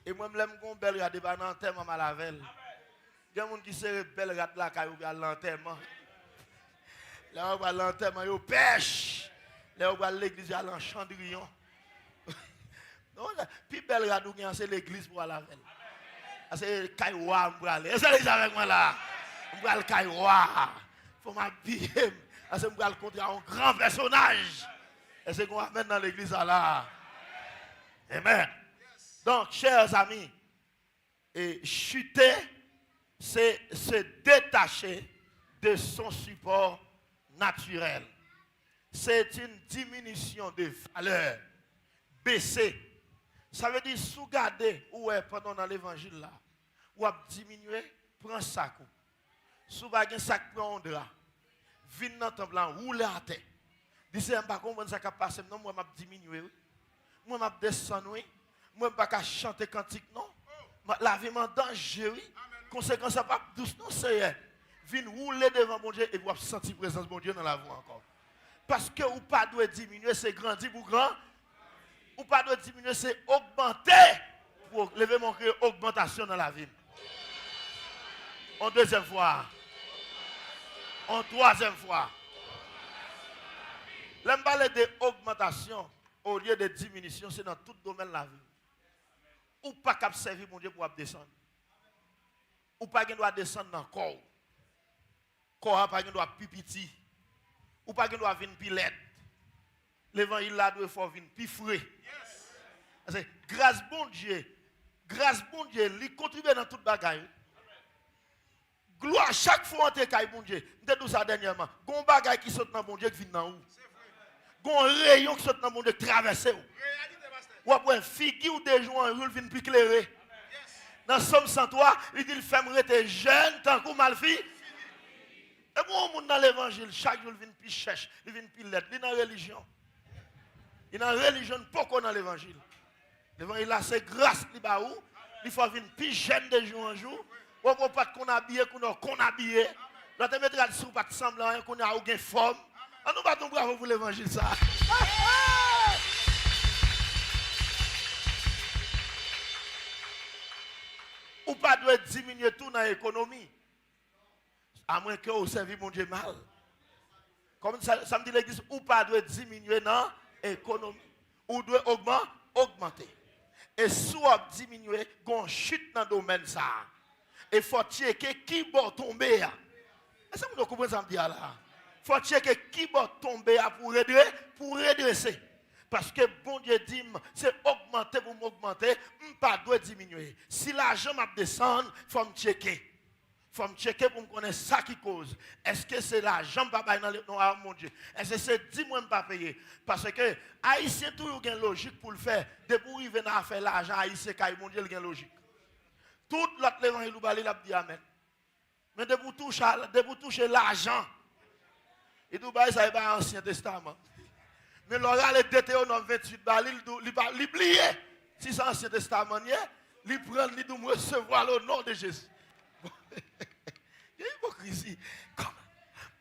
Et moi, je me belle rade dans l'enterrement à la veille. Il y a des gens qui se belle rade là quand ils ont l'enterrement. Là, on va l'enterrement, ils pêchent. Là, on va l'église à l'enchandrillon. Puis belle rade, c'est l'église pour la veille. C'est Kaïwa, je vais aller. Est-ce que vous avec moi là? Je vais aller Kaïwa. Il faut m'habiller. Je vais aller contre un grand personnage. Est-ce qu'on va mettre dans l'église là? Amen. Donc, chers amis, et chuter, c'est se détacher de son support naturel. C'est une diminution de valeur, baisser. Ça veut dire sous-garder, ou pendant dans l'évangile là, ou à diminuer, prends sac. Sous-garder un sac, prends un drap. Vine dans ton blanc, roule à terre. Dis, je ne sais pas comment ça va passer, non, moi, je diminuer. Moi, je descendre. Moi, je ne peux pas chanter cantique, non. La vie est en danger, oui. Conséquence, ça pas douce, non, c'est. Viens rouler devant mon Dieu et vous sentir la présence de mon Dieu dans la voie encore. Parce que vous pas doit diminuer, c'est grandir pour grand. Ou pas doit diminuer, c'est augmenter. Pour lever mon cœur, augmentation dans la vie. En deuxième fois. En troisième fois. L'homme parle de augmentation au lieu de diminution, c'est dans tout domaine de la vie. Ou pas qu'à servir mon Dieu pour descendre. Ou pas qu'il doit descendre dans le corps. Corps pas qu'il doit pipiti. Ou pas qu'il doit venir pilette. L'évangile là doit faut venir plus frais. Parce que grâce bon Dieu, il contribue dans toute bagaille. Gloire chaque fois on te caille bon Dieu. Nous dit ça dernièrement. Gon bagaille qui saute dans bon Dieu qui vient dans où? Gon rayon qui saute dans bon Dieu qui traverse où? Ou après figure des jours en rôle vient plus éclairé. Dans Somme 103, il dit, femme rete jeune, tant qu'on mal fait. Et bon, on dans l'évangile, chaque jour, il vient plus cherche, il vient plus lettre, il est dans la religion. Il est dans la religion, pourquoi dans l'évangile? L'évangile là, c'est grâce, il faut venir plus jeune de jour en jour. Ou pas qu'on habille, qu'on habille. Là, tu mettras sur pas de semblant, qu'on a aucune forme. On nous battons bravo pour l'évangile, ça. Ou pas doit diminuer tout dans l'économie. À moins que vous servez mon Dieu mal. Comme ça me dit l'église, ou pas doit diminuer dans l'économie. Ou doit augmenter. Et soit diminuer, qu'on chute dans le domaine ça. Et il faut checker qui va tomber. Est-ce que vous comprenez ça me dit là? Il faut checker qui va tomber pour redresser. Parce que bon Dieu dit, c'est augmenter pour m'augmenter, pas doit diminuer. Si l'argent m'a descendre, il faut me checker. Il faut me checker pour me connaître ça qui cause. Est-ce que c'est l'argent pas payer dans le nom mon Dieu? Est-ce que c'est 10 mois pas payer? Parce que Haïtien toujours une logique pour le faire. Depuis pour arriver à faire l'argent, Haïtien, mon Dieu, il y a une logique. Tout l'autre l'évangile, il a dit Amen. Mais de vous toucher l'argent. Et tout ça est pas Ancien Testament. Mais l'oral est Deutéronome 28, il oublie. Si c'est Ancien Testament, il prend, il doit recevoir le nom de Jésus. Il y a hypocrisie.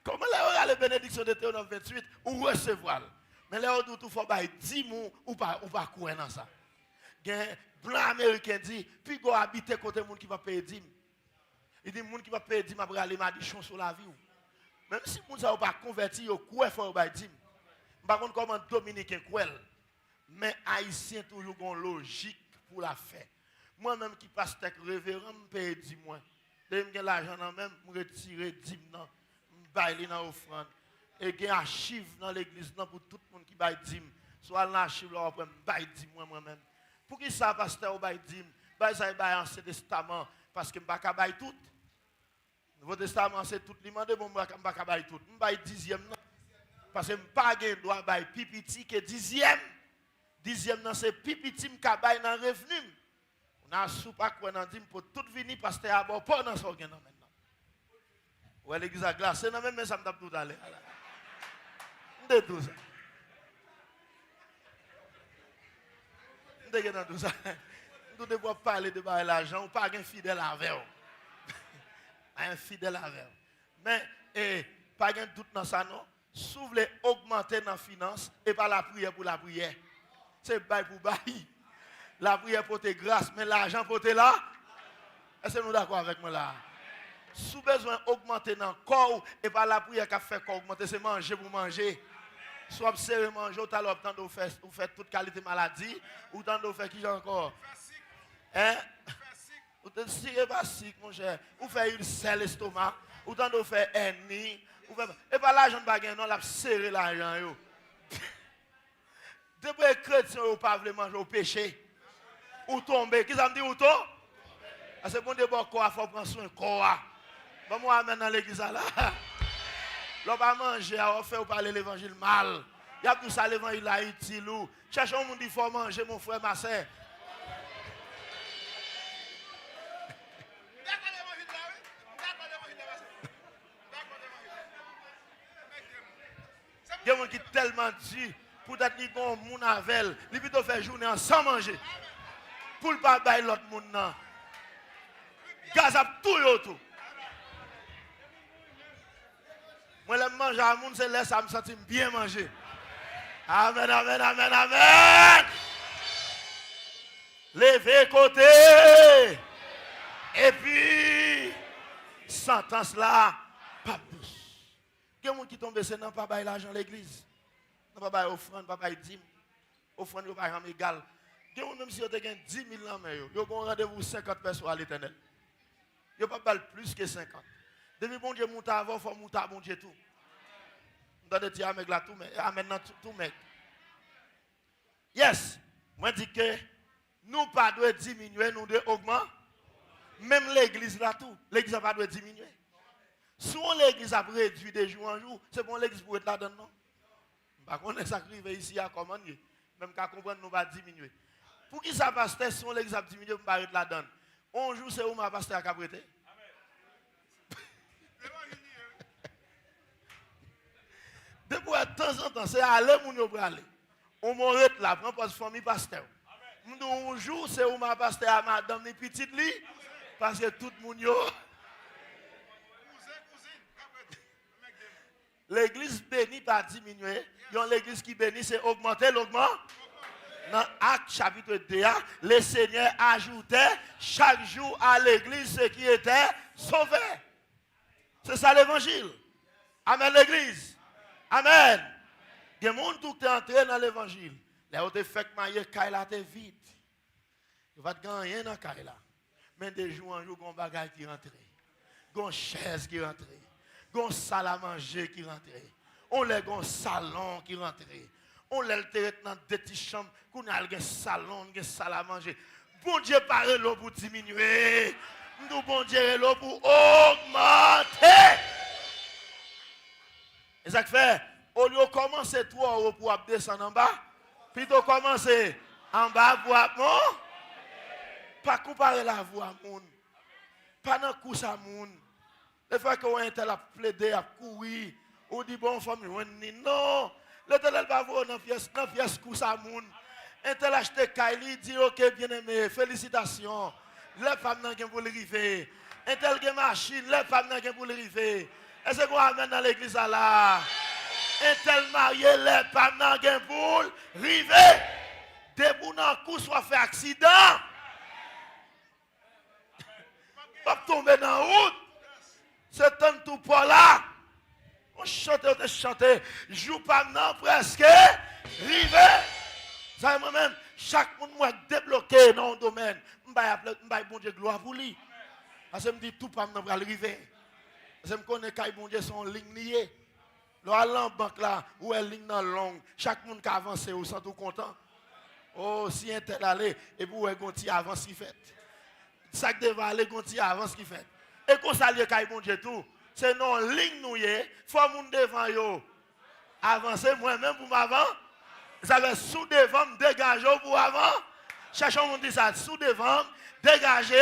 Comment l'oral est bénédiction de Deutéronome 28 ou recevoir? Mais là, on tout faut bailler 10 mots ou pas courir dans ça. Un blanc américain dit, puis go habiter côté monde qui va payer 10. Il dit, monde qui va payer 10 après aller madichon sur la vie. Même si monde ça pas converti, yo quoi faut bailler 10. Par contre, comment dominicain quoi? Mais haïtien toujours une logique pour la faire. Moi-même qui passe tête révérend, me paye 10 mois. Dès que j'ai l'argent dans même, me retirer 10 dans bailler dans offrande. Et j'ai archive dans l'église pour tout le monde qui baille 10. Soit l'archive là après me baille 10 mois moi-même. Pour qui ça pasteur au baille 10? Baille ça baille Ancien Testament parce que me pas baille tout. Nouveau Testament c'est tout demandé bon me pas baille tout. Me baille 10e parce que me pas gain droit baille pipiti que 10e. 10e non c'est pipiti me ka baille dans revenu. On a sou pas quoi dans 10 pour tout venir pasteur à bord pas dans ça gain maintenant. Ouais l'église a glacé non même ça me tape tout à l'heure. De tout ça. De tout ça. Nous devons parler de l'argent ou pas un fidèle avec vous. Un fidèle avec vous. Mais pas un doute dans ça non. Si vous voulez augmenter dans la finance et pas la prière pour la prière. C'est bail pour bail. La prière pour tes grâces, mais l'argent pour tes là. Est-ce que nous d'accord avec moi là? Si vous avez besoin d'augmenter dans le corps et pas la prière qui fait corps augmenter, c'est manger pour manger. Soit observer manger, ou alors tant de faire toute qualité maladie, ou tant de faire qui j'ai encore. Hein? Ou te tirer pas sick, mon cher. Ou faire ulcère l'estomac, ou tant de faire hernie. Et pas l'argent de baguette, non, la serrer l'argent. Depuis les chrétiens, ou pas vraiment manger au péché. Ou tomber. Qui ça me dit ou tomber? C'est bon de boire quoi, il faut prendre soin de quoi. Bon, moi, amène dans l'église là. L'on va manger, on fait ou parler l'évangile mal. Il y a tout ça, l'évangile là, utile. Cherchons un monde qui faut manger, mon frère, ma soeur. Il y a des gens qui sont tellement durs pour être dit qu'on moun avec, il plutôt faire journée sans manger. Pour ne pas bailler l'autre monde. Gaz à tout. Moi, je mange à moun, c'est là ça me sentir bien manger. Amen, amen, amen, amen. Levez côté. Et puis, sentence là, pas plus. Il y a des gens qui tombent, c'est non pas bailler l'argent à l'église. Non pas bailler offrande, pas bailler dîme. Offrande, il n'y a pas égal. Il y a des gens même si vous avez 10 000 ans, vous avez rendez-vous 50 personnes à l'éternel. Il n'y a pas plus que 50. Depuis bon Dieu monte avant, il faut monter à bon Dieu tout. Dans le dire avec la tout, mais maintenant tout mec. Yes, moi dis que nous pas doit diminuer, nous devons augmenter. Même l'église là tout, l'église n'a pas doit diminuer. Si l'église a réduit de jour en jour, c'est bon l'église pour être là-dedans, non? Par contre, ça arrive ici à comment même qu'à comprendre, nous va diminuer. Pour qui ça passe, si l'église a diminué, nous va être là-dedans. Un jour, c'est où ma pasteur a caprété? Depuis de temps en temps, c'est aller où nous pour aller. On m'arrête là, prend pas de famille pasteur. Un jour, c'est où ma pasteur a madame ni petite li, parce que tout le monde yo. L'église bénie pas diminuer. L'église qui bénit, c'est augmenter, l'augment. Dans Acte chapitre 2, le Seigneur ajoutait chaque jour à l'église ce qui était sauvé. C'est ça l'évangile. Amen l'église. Amen. Il y a des gens qui sont entrés dans l'évangile. Les autres fait que maille Kaila te vide. Il va te gagner dans Kaila. Mais de jour en jour, il y a des bagages qui rentrent. Il y a des chaises qui rentrent. Il y a des salles à manger qui rentrent. On a un salon qui rentre. On a dans des petites chambres. On a un salon, une salle à manger. Bon Dieu parle l'eau pour diminuer. Nous bon Dieu l'eau pour augmenter. Et ça fait, au lieu de commencer 3 € pour descendre en bas, plutôt commencer en bas pour monter. Pas comparer la voix à moun. Pas dans coup à moun. Les fois qu'on a tel a plaidé, a couru, ou dit bon famille, on dit non, l'éternel va voir dans pièce coup ça moun. Un tel acheté Kylie dit ok bien aimé, félicitations. Les femmes n'ont rien pour le river. Un tel qui machine, les femmes n'ont rien pour le river. Est-ce qu'on amène dans l'église là? Un tel marié, les femmes n'ont rien pour le river. Debout dans le coup, soit fait accident. Pas tomber dans la route. C'est un tout pour là. On chante, on chante. Joue pas maintenant presque. Rivé. Ça moi-même, chaque monde moi débloqué dans un domaine. Je bon Dieu gloire pour lui. Parce que je me dis tout pas maintenant pour arriver. Parce que je connais que bon Dieu son ligne liée. Là, en banque là, où est ligne dans longue. Chaque monde qui avance, vous sent tout content. Oh, si un tel allé, et vous avez un avance qui fait. Ça qui devait aller, un avance qui fait. Et qu'on s'allie avec bon Dieu tout. C'est non ligne nous y faut moun devant yo. Avancez moi-même pour m'avant. Vous avez sous devant dégager pour avant. Cherchons moun dit ça sous devant dégager.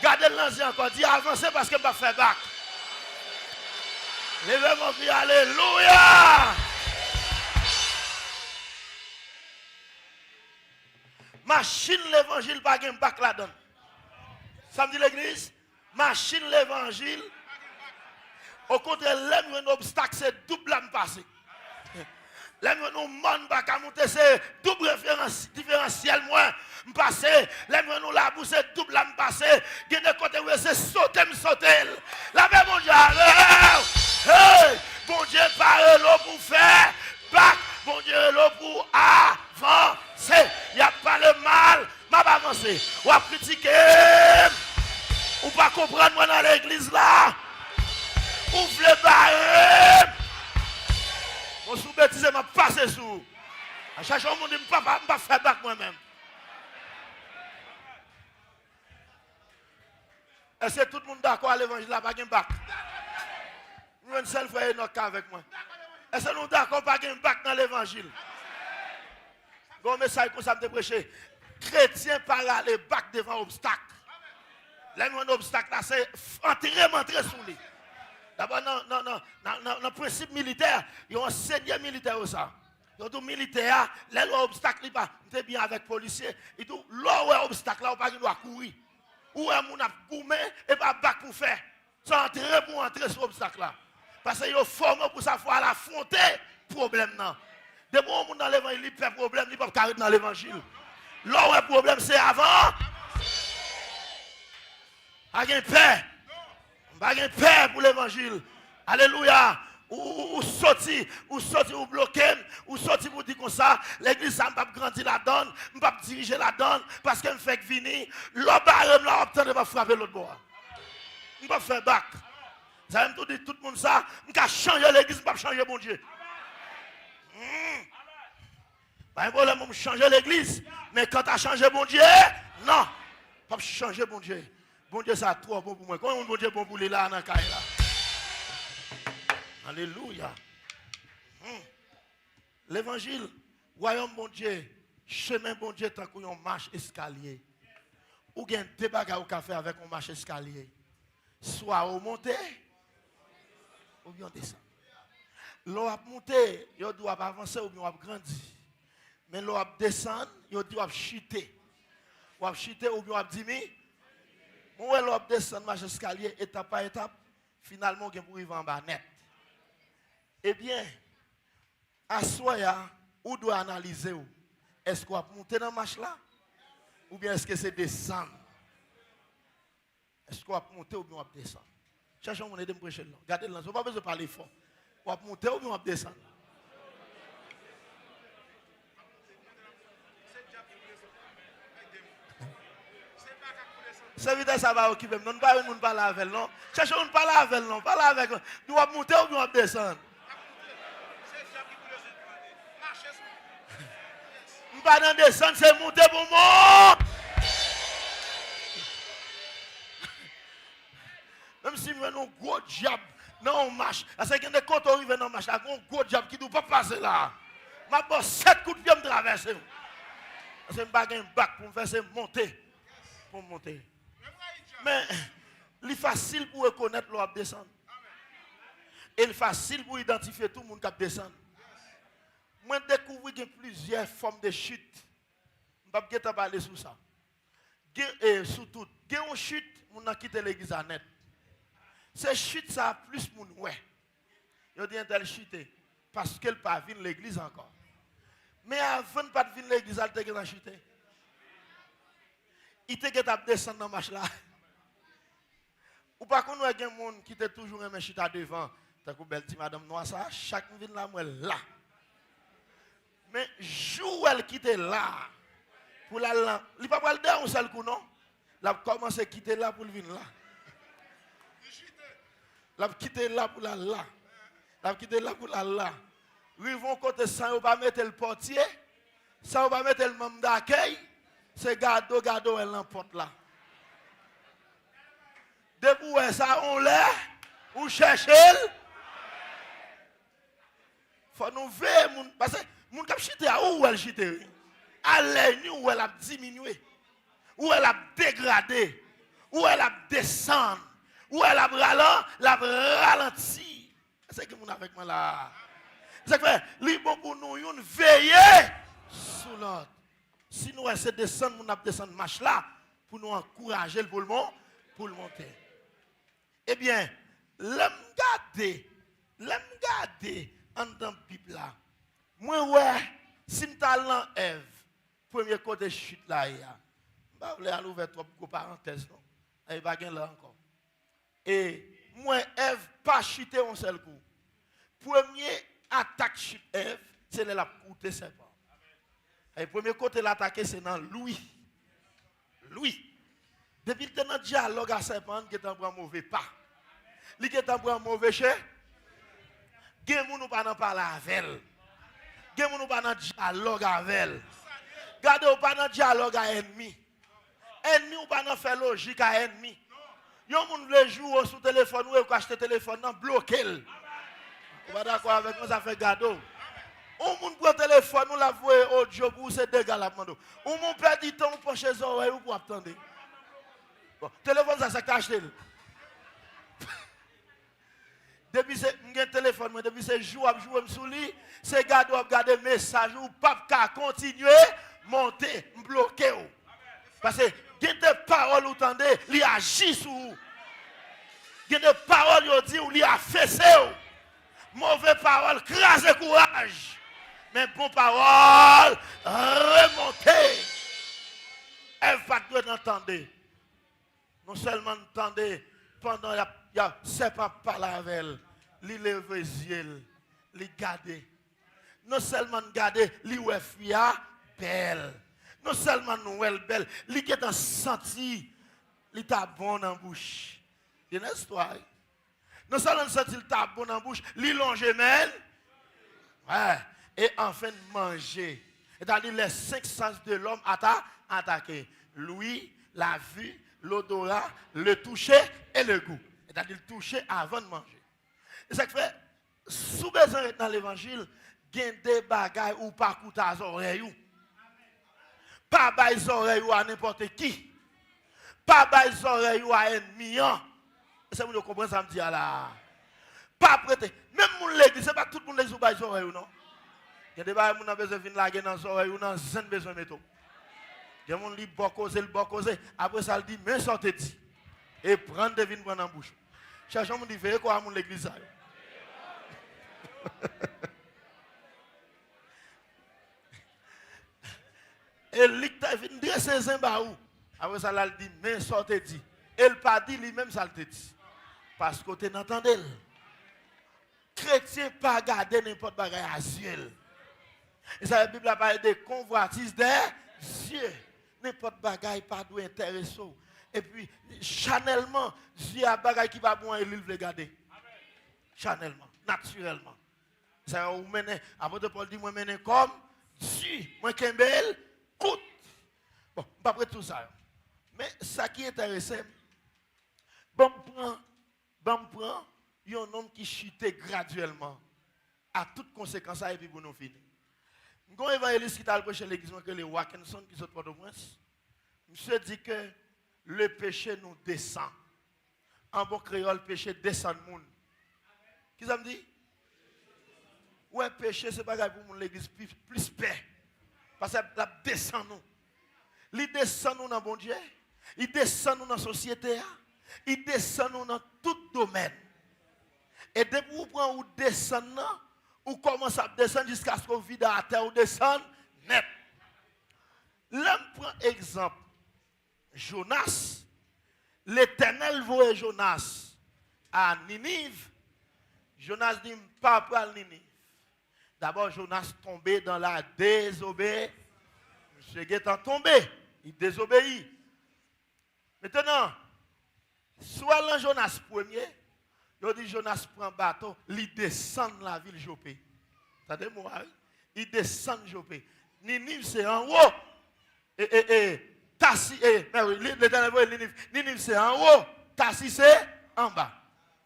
Gardez l'ancien encore dit avancez parce que m'a fait bac. Levez mon pied, alléluia. Machine l'évangile pas gen bac là-dedans. Ça me dit l'église, machine l'évangile. Au contraire, l'aime un obstacle, c'est double à me passer. L'aime un monde pas qu'à monter, c'est double différentiel moins me passer. L'aime un la bouche, c'est double à me passer. Il y a des côtés où c'est sauter, me sauter. La même mon Dieu, hey, bon Dieu, parle l'eau pour faire bac. Bon Dieu, l'eau pour avancer. Il n'y a pas le mal, m'a pas avancé. Ou à critiquer. Ou pas comprendre moi dans l'église là. Ouvre le barème. Mon sous-bêtise m'a passé sous. À chaque fois, on dit, je ne vais pas faire bac moi-même. Est-ce que tout le monde est d'accord à l'évangile là, pas de bac? Nous une seule frère Enoch avec moi. Est-ce que nous sommes d'accord pas de bac dans l'évangile? Bon message comme ça me prêcher. Chrétien par là, les bacs devant obstacle. Là, un obstacle là, c'est entrer sous lui. D'abord, dans le principe militaire, il y a un seigneur militaire aussi. Il y a un militaire, là, l'obstacle, il va bien avec les policiers. Il dit, là où est l'obstacle, là, il doit courir. Où est mon gourmet et pas bac pour faire. C'est entrer pour entrer sur l'obstacle là. Parce qu'il y a formé pour ça, il faut affronter le problème. De bon monde dans l'évangile, il fait problème, il ne peut pas carrer dans l'évangile. Là où est le problème, c'est avant. Pas de paix. Pas de paix pour l'évangile. Alléluia. Ou sorti, ou bloqué, ou sorti pour dire comme ça, l'église ça ne va pas grandir la donne, ne va pas diriger la donne, parce qu'elle me fait venir, l'autre barème là, obtient de pas frapper l'autre bois. Je ne vais pas faire bac. Ça me dit tout le monde ça, je vais changer l'église, je ne vais pas changer mon Dieu. Pas un problème, je vais changer l'église, mais quand tu as changé mon Dieu, non, pas changer mon Dieu. Bon Dieu, ça trop bon pour moi. Comment mon Dieu bon pour lui là, dans la caille là? Alléluia. L'évangile, royaume bon Dieu, chemin bon Dieu, tant qu'on marche escalier. Ou bien des bagages au café avec on marche escalier. Soit au monter, ou bien descendre. L'eau a monté, il doit avancer ou bien grandir. Mais l'eau a descendre, il doit chuter. Ou chuter ou bien diminuer. Où l'eau descend marche escalier étape par étape, finalement on pour arriver en bas net. Eh bien, à soi, où doit analyser est-ce qu'on va monter dans la marche là ou bien est-ce que c'est descendre? Est-ce qu'on va monter ou bien on va descendre? Cherchons mon aide me prêcher là. Regardez là, on pas besoin de parler fort. On va monter ou bien on va descendre? C'est vite ça va occuper. Nous ne pouvons pas parler avec non. Cherchons de parler avec non. Parler avec nous. Nous allons monter ou nous allons descendre. Nous ne pouvons pas descendre, c'est monter pour moi. Même si nous avons un gros diable, non, on marche. Parce qu'il y a des comptes qui arrivent dans la marche, il y a un gros diable qui ne doit pas passer là. Je vais 7 coups de pied me traverser. Parce que je n'ai pas un bac pour me faire monter. Pour monter. Mais, il facile pour reconnaître l'eau qui descend. Et il est facile pour identifier tout le monde qui descend. Moi, je découvre qu'il y a plusieurs formes de chute. Je ne vais pas parler sur ça. Sur tout. Il y a une chute, on a quitté l'église à net. Ces chutes, ça a plus de monde. Ouais. Il dit qu'elle chute parce qu'elle n'a pas vu l'église encore. Mais avant de pas venir l'église, elle était chute. Il était descendu dans la marche là. Ou pas qu'on a des gens qui étaient toujours un chute devant. T'as que belle madame noire ça, chaque vient là, moi là. Mais jour elle quitte là, pour la lampe, il pas pas le dernier seul coup non. La commence à quitter là pour venir là. La quitter là pour la là. La quitter là pour la là. Ils vont côté sans pas mettre le portier, sans pas mettre le membre d'accueil, c'est gado elle l'emporte là. Depuis ça on l'a, ou chercher. Faut nous veiller parce que moun k'ap chite à où elle chite à l'aîne où elle a diminué, où elle a dégradé, où elle a descendu, où elle a ralenti. C'est que moun avec moi là. C'est que li bon pour nous yon veiller sur l'autre. Si nous essayer de descendre, moun ap descendre marche là pour nous encourager pour le monter. Eh bien, l'aime garder en dans la Bible là. Moi ouais, si m'talent Ève, premier côté chute là ya. Bah vous aller ouvrir trop parenthèse non. Il va gagner là encore. Et moi Ève pas chuter un seul coup. Premier attaque chute Ève, c'est la coûter serpent. Et premier côté l'attaquer c'est dans Louis. Depuis que dans dialogue à serpent qui est en mauvais pas. Li qui est en mauvais chef. Gen moun ou pas nan parler avec elle. Gen moun ou pas nan dialogue avec elle. Gade ou pas nan dialogue à ennemi. Ennemi ou pas nan faire logique à ennemi. Yon moun vle jouer sur téléphone ou acheter téléphone nan bloquer. Ou pas d'accord avec moi ça fait gado. Ou moun prend téléphone ou la voyer audio pour c'est dégâts la mando. Ou moun perd du temps pour chez oreille ou pour attendre. Bon, téléphone ça c'est acheter. Depuis ce téléphone, depuis ce jour, je joue sur lui, c'est garder message ou pas continuer monter, bloquer. Parce que il y a des paroles où tendez, il agit sur vous. Il y a des paroles où dit où il a fessé. Mauvaise parole, crase courage. Mais bon parole, remonter. Elle va doit entendre. Non seulement entendre pendant il y a serpent parler avec elle, li lève les yeux, li garder. Non seulement garder, li ouais fia belle. Non seulement nous elle belle, li qui est senti, li ta bon en bouche. Il y a une histoire. Non seulement senti li ta bon en bouche, li longe men. Ouais, et enfin manger. C'est-à-dire les 5 sens de l'homme attaqué. L'ouïe, la vue, l'odorat, le toucher et le goût. C'est-à-dire le toucher avant de manger. Et ça fait, sous besoin dans l'évangile, il y a des bagailles ou pas coûter à oreilles. Pas bailler oreilles à n'importe qui. Pas bailler oreilles à ennemi. C'est vous comprenez ça me dit là. Pas prêter. Même mon l'église, c'est pas tout le monde qui baille oreilles non. Il y a des bagailles qui ont besoin de venir dans les oreilles ou dans les besoin de métaux. Il y a des gens qui ont le causer. Après ça, il dit, mais sortez dit. Et prendre des vins prendre en bouche. Cherchons mon dit, veillez quoi à mon l'église. Et l'icta vient dresser Zimbaou. Après ça, il dit, mais sortez dit. Elle pas dit lui-même ça le dit. Parce que tu n'entendez. Chrétien pas garder n'importe quoi à ciel. Et ça, la Bible a parlé de convoitise des yeux. N'importe bagaille pas doit intéresser. Et puis, chanellement, Dieu a bagaille qui va bon et il veut garder. Chanellement, naturellement. Ça vous mène, apôtre Paul dit, moi mène comme Dieu. Moi Kembel, coûte. Bon, pas près tout ça. Mais ça qui est intéressant, bon prend, il y a un homme qui chute graduellement à toutes conséquences et puis pour nous finir. Il y a un évangéliste qui a prêché l'église que les Watkinson qui sont Port-au-Prince. Monsieur dit que le péché nous descend En bon créole, péché descend le monde. Qui ça me dit? Ouais, péché, c'est pas grave pour l'église plus paix. Parce que la descend nous. Il descend nous dans bon Dieu. Il descend nous dans la société. Il descend nous dans tout domaine. Et dès que vous prenez ou descend, ou commence à descendre jusqu'à ce que vous vide à terre ou descend net. Là, je prends exemple. Jonas. L'Éternel voit Jonas à Ninive. Jonas dit, pas pour Ninive. D'abord, Jonas tombé dans la désobéissance. Monsieur Guétan tombé. Il désobéit. Maintenant, soit là Jonas premier, il dit Jonas prend bateau, il descend la ville Jopé. Attendez-moi, il descend Jopé. Ninive c'est en haut. Tassi, Ninive c'est en haut. Tassi c'est en bas.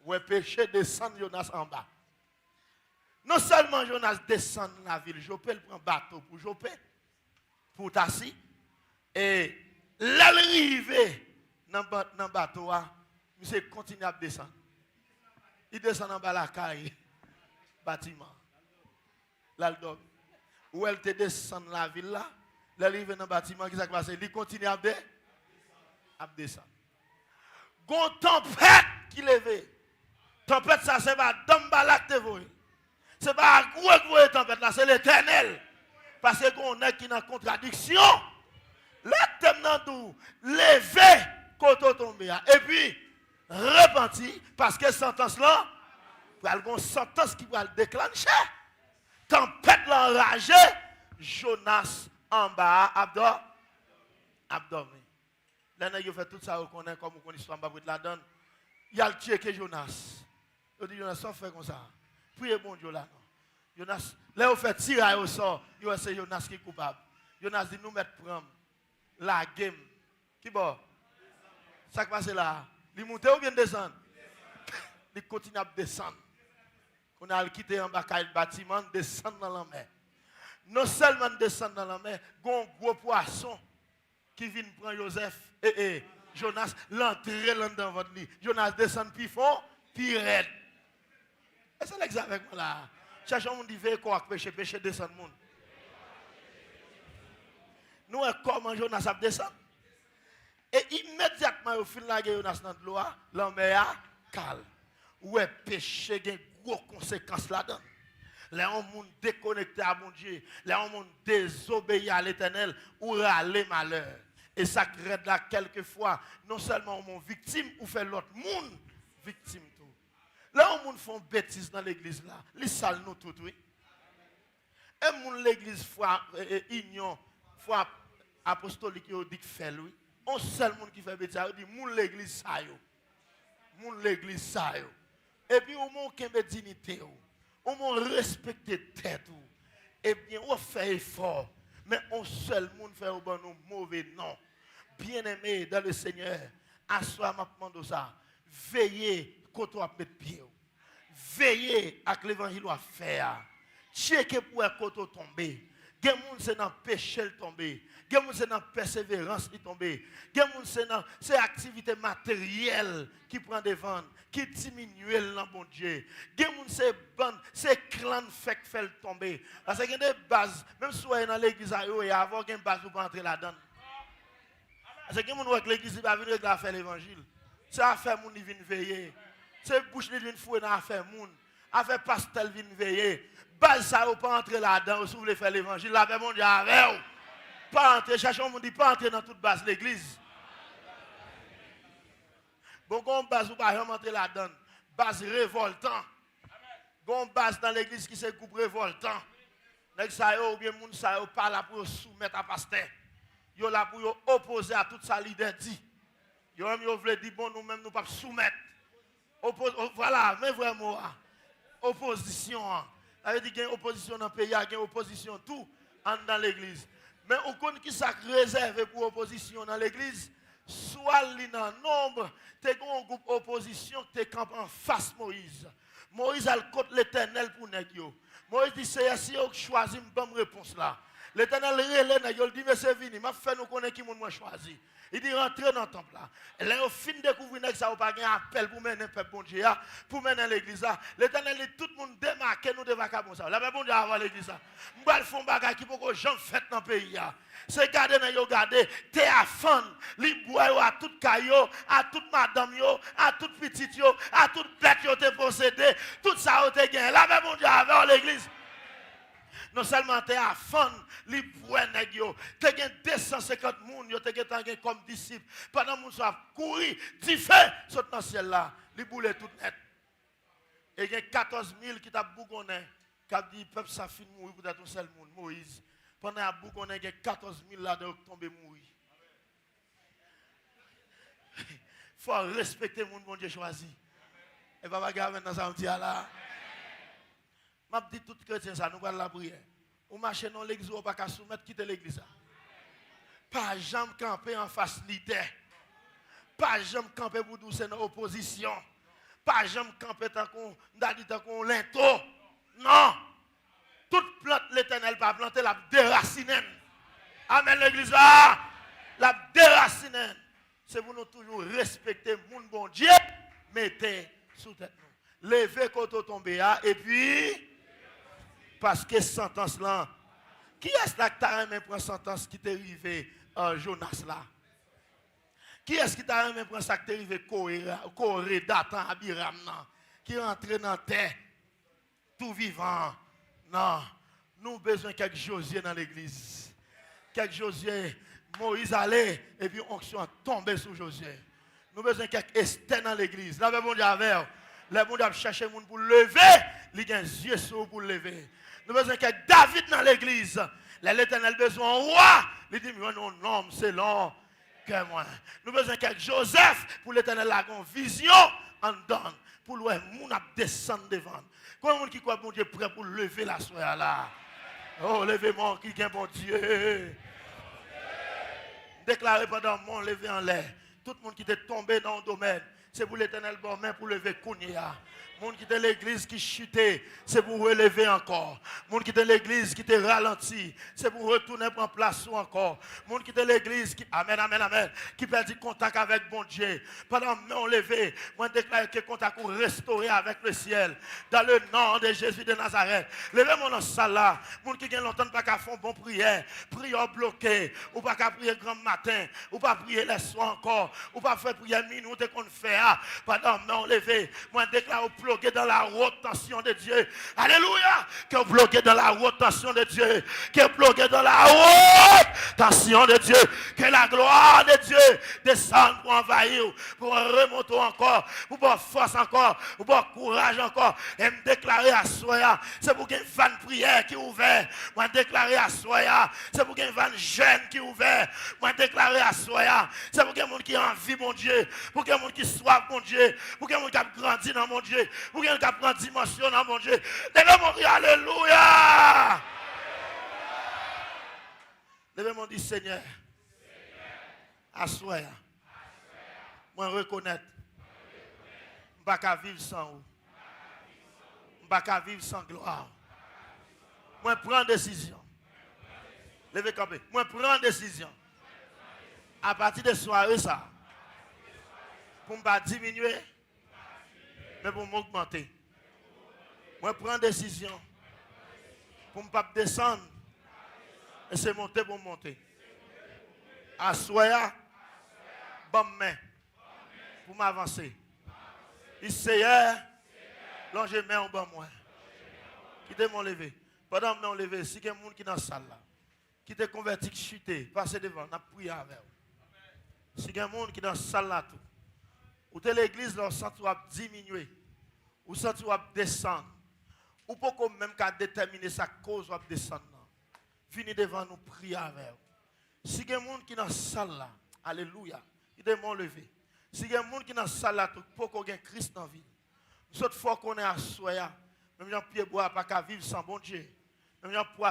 Ouais, péché descend Jonas en bas. Non seulement Jonas descend la ville Jopé, il prend bateau pour Jopé, pour Tassi. Et l'arrivée dans le bateau, monsieur continue à descendre. Il descend en bas la caille, bâtiment. Là, il dort. Où elle te descend dans la ville là, l'arrivée dans le bâtiment, qu'est-ce qui va se passer? Il continue à descendre. Gon tempête qui lève. Tempête, ça, c'est pas d'embalak te voye. C'est pas un gros que vous tempête là, c'est l'Éternel. Parce qu'on est qui dans contradiction. Là, thème dans tout, lever, côté tombé. Et puis, repenti, parce que sentence là, il y a une sentence qui va le déclencher. Tempête l'enragé, Jonas en bas, abdomen. Là, il fait tout ça, on connaît comme on connaît l'histoire, on va la donne. Il y a le tué que Jonas. Il dit, Jonas, ça fait comme ça. Priez bon Dieu là. Jonas, là, on fait tirer au sort, c'est Jonas qui est coupable. Jonas dit, nous mettons prendre la game. Qui bon? Ça qui passe là. Il monte ou bien descendre? Il continue à descendre. On a quitté en bas le bâtiment, descendre dans la mer. Non seulement descendre dans la mer, il y a un gros poisson qui vient prendre Joseph et Jonas, l'entrer dans votre lit. Jonas descend puis fond, puis raide. Et c'est l'examen avec moi là. Cherchons dit veille quoi péché descend monde. Nous comment Jonas a descend. Et immédiatement au fin de la guerre Jonas dans l'eau, la mer a calme. Ouais péché a gros conséquences là-dedans. Les gens déconnectés à mon Dieu, les gens désobéis à l'Éternel ou râler malheur. Et ça crée là quelquefois, non seulement mon victime, ou fait l'autre monde victime tout. Là, on font bêtises dans l'église là, les salles nous tout, oui. Et mon l'église foi union, foi apostolique, il dit que fait lui. On seul monde qui fait bêtises, il dit mon l'église ça yo. Mon l'église ça yo. Et puis on manque de dignité, on manque respecter tête. Et bien on fait effort, mais on seul monde fait au bon mauvais nom. Bien-aimé dans le Seigneur, à soi m'a demandé ça. Veillez quand on mettre pied. Veillez à que l'évangile à faire. Checkez pour quand on tombe. Gen moun c'est dans péché tomber. Gen moun c'est dans persévérance qui tomber. Gen moun c'est dans ces activités matérielles qui prend des ventes, qui diminuent dans bon Dieu. Gen moun c'est bon, c'est clan fait tomber. Parce que des bases, même si vous êtes dans l'église et avant une base pour entrer là-dedans. Parce que moun que l'église va venir faire l'évangile. C'est affaire moun qui vient veiller. C'est bouche qui vient fouer dans affaire moun. Affaire pastel vient veiller. Base ça ou pas entrer là-dedans, si vous voulez faire l'évangile, la paix mon Dieu avec vous. Pas entrer, cherchons mon dit pas entrer dans toute base l'église. Bon, on base ou pas entrer là-dedans, base révoltant. Bon base dans l'église qui se coupe révoltant. Nèg ça yo ou bien moun ça yo pas là pour soumettre à pasteur. Yo là pour opposer à toute ça leader dit. Yo même yo veut dire bon nous même nous pas soumettre. Voilà, mais vraiment opposition. Ça veut dire qu'il y a une opposition dans le pays, il y a une opposition tout dans l'église. Mais on connaît qui ça réservé pour l'opposition dans l'église. Soit dans le nombre, tu as un groupe d'opposition qui campe en face de Moïse. Moïse a le côté l'Éternel pour nous. Moïse dit c'est si on choisit une bonne réponse là. L'Éternel relève, il dit, mais c'est fini, m'a fait nous connaître qui m'a choisi. Il dit, rentrez dans le temple là. Et là, au fin de découvrir que ça n'a pas un appel pour mener le peuple bon Dieu, pour mener l'église là. L'Éternel dit, tout le monde démarque, nous devons faire comme ça. Là, bon Dieu, avant l'église là. Nous allons faire un bagage qui peut que gens fait dans le pays. C'est garder dans yo garder, t'es à fond, li bois à tout caillot, à toute madame yo, à toute petite yo, à toute bête yo te possédé, tout ça yo te gagné. Là, bon Dieu, avant l'église. Non seulement tu es à fond, les bois nèg yo, tu as 250 personnes, tu as comme disciples. Pendant que nous avons couru, tu fais ce dans le ciel là, les boulets tout net. Et il y a 14 000 qui t'a bougonné, qui a dit, peuple ça finit mourir pour être un seul monde, Moïse. Pendant que bougonné, il y a 14 000 là qui tombent mourir. Il faut respecter le monde que Dieu choisi. Et papa, regarde maintenant ça me dit là. Je dis tout chrétien ça, nous allons la prière. Ou marcher dans l'église ou pas qu'à soumettre, quitter l'église. Pas jamais camper en facilité. Pas jamais camper pour doucer dans l'opposition. Pas jamais camper tant qu'on linteau. Non. Toute plante l'Éternel pas planter, la déraciner. Amen l'église là. La déraciner. C'est pour nous toujours respecter mon bon Dieu. Mettez sous tête nous. Levez quand vous tombez et puis parce que sentence là, qui est-ce que tu as même pour sentence qui t'est arrivé Jonas là? Qui est-ce qui t'a même pour ça qui t'est arrivé Corée, Datan, Abiram là? Qui rentre dans la terre, tout vivant? Non, nous avons besoin de quelques Josué dans l'église. Quelques Josué, Moïse allait et puis onction a tombé sur Josué. Nous avons besoin de quelques Esther dans l'église. Là, bon Dieu avec. Le monde a cherché le monde pour lever, il a un yeux sur pour lever. Nous avons besoin de David dans l'église. L'Éternel a besoin d'un roi. Il dit, mais non, non, c'est long que moi. Nous avons besoin de Joseph pour l'Éternel a une vision en donne. Pour le monde a descendre devant. Comment monde qui croit bon Dieu prêt pour lever la soirée là? Oh, levez-moi qui est bon Dieu. Déclarez pendant mon lever en l'air. Tout le monde qui est tombé dans le domaine. C'est pour l'Éternel bon main pour lever Kounia. Monde qui est l'église qui chutait, c'est pour relever encore. Monde qui est l'église qui te ralentit, c'est pour retourner prendre place ou encore. Monde qui est l'église qui, amen, amen, amen, qui perd contact avec bon Dieu. Pendant que nous levé, moi déclare que contact ou restauré avec le ciel. Dans le nom de Jésus de Nazareth. Levez-moi dans salle là. Monde qui a longtemps pas qu'à faire bon prière. Prière bloquée. Ou pas qu'à prier grand matin. Ou pas prier les soirs encore. Ou pas faire prière minute qu'on fait. Pendant que nous levé, moi déclare bloqué dans la rotation de Dieu. Alléluia. Que bloqué dans la rotation de Dieu. Que bloqué dans la rotation de Dieu. Que la gloire de Dieu descende pour envahir, pour remonter encore, pour avoir force encore, pour avoir courage encore. Et me déclarer à Soya. C'est pour qu'il y ait une vanne prière qui est ouverte. Moi déclarer à Soya. C'est pour qu'il y ait une vanne jeune qui est ouverte. Moi déclarer à Soya. C'est pour qu'il y ait un monde qui a envie, mon Dieu. Pour qu'il y ait un monde qui soit, mon Dieu. Pour qu'il y ait un monde qui a grandi dans mon Dieu. Pour qu'il y ait un prend dimension dans mon Dieu. Levez mon Dieu, alléluia. Levez mon Dieu, Seigneur. Assoya. Moi reconnaître. Je ne peux pas vivre sans vous. Je ne peux pas vivre sans gloire. Moi prends décision. Levez campé. Moi prends décision. À partir de soirée ça. Pour ne pas diminuer. Mais pour m'augmenter. Moi, je prends décision pour ne pas descendre. Et c'est monter pour monter. Assoya, bonne main pour m'avancer. Essayez, longer main en bas moi. Quittez mon lever. Pendant que mon lever, si il y a des gens qui sont dans la salle là, qui te converti, qui chuté, passez devant, on a prié avec vous. Si il y a des gens qui sont dans la salle là, tout. Ou de l'église, là, on sent que tu vas diminuer. Ou sent que tu vas descendre. Ou pourquoi même qu'à déterminer sa cause, va descendre. Venez devant nous prier avec vous. Si il y a des gens qui sont dans la salle là, alléluia, ils doivent lever. Si il y a des gens qui sont dans la salle là, pourquoi il y a Christ dans la vie. Nous autres fois qu'on est à Soya, même si on ne peut pas vivre sans bon Dieu. Même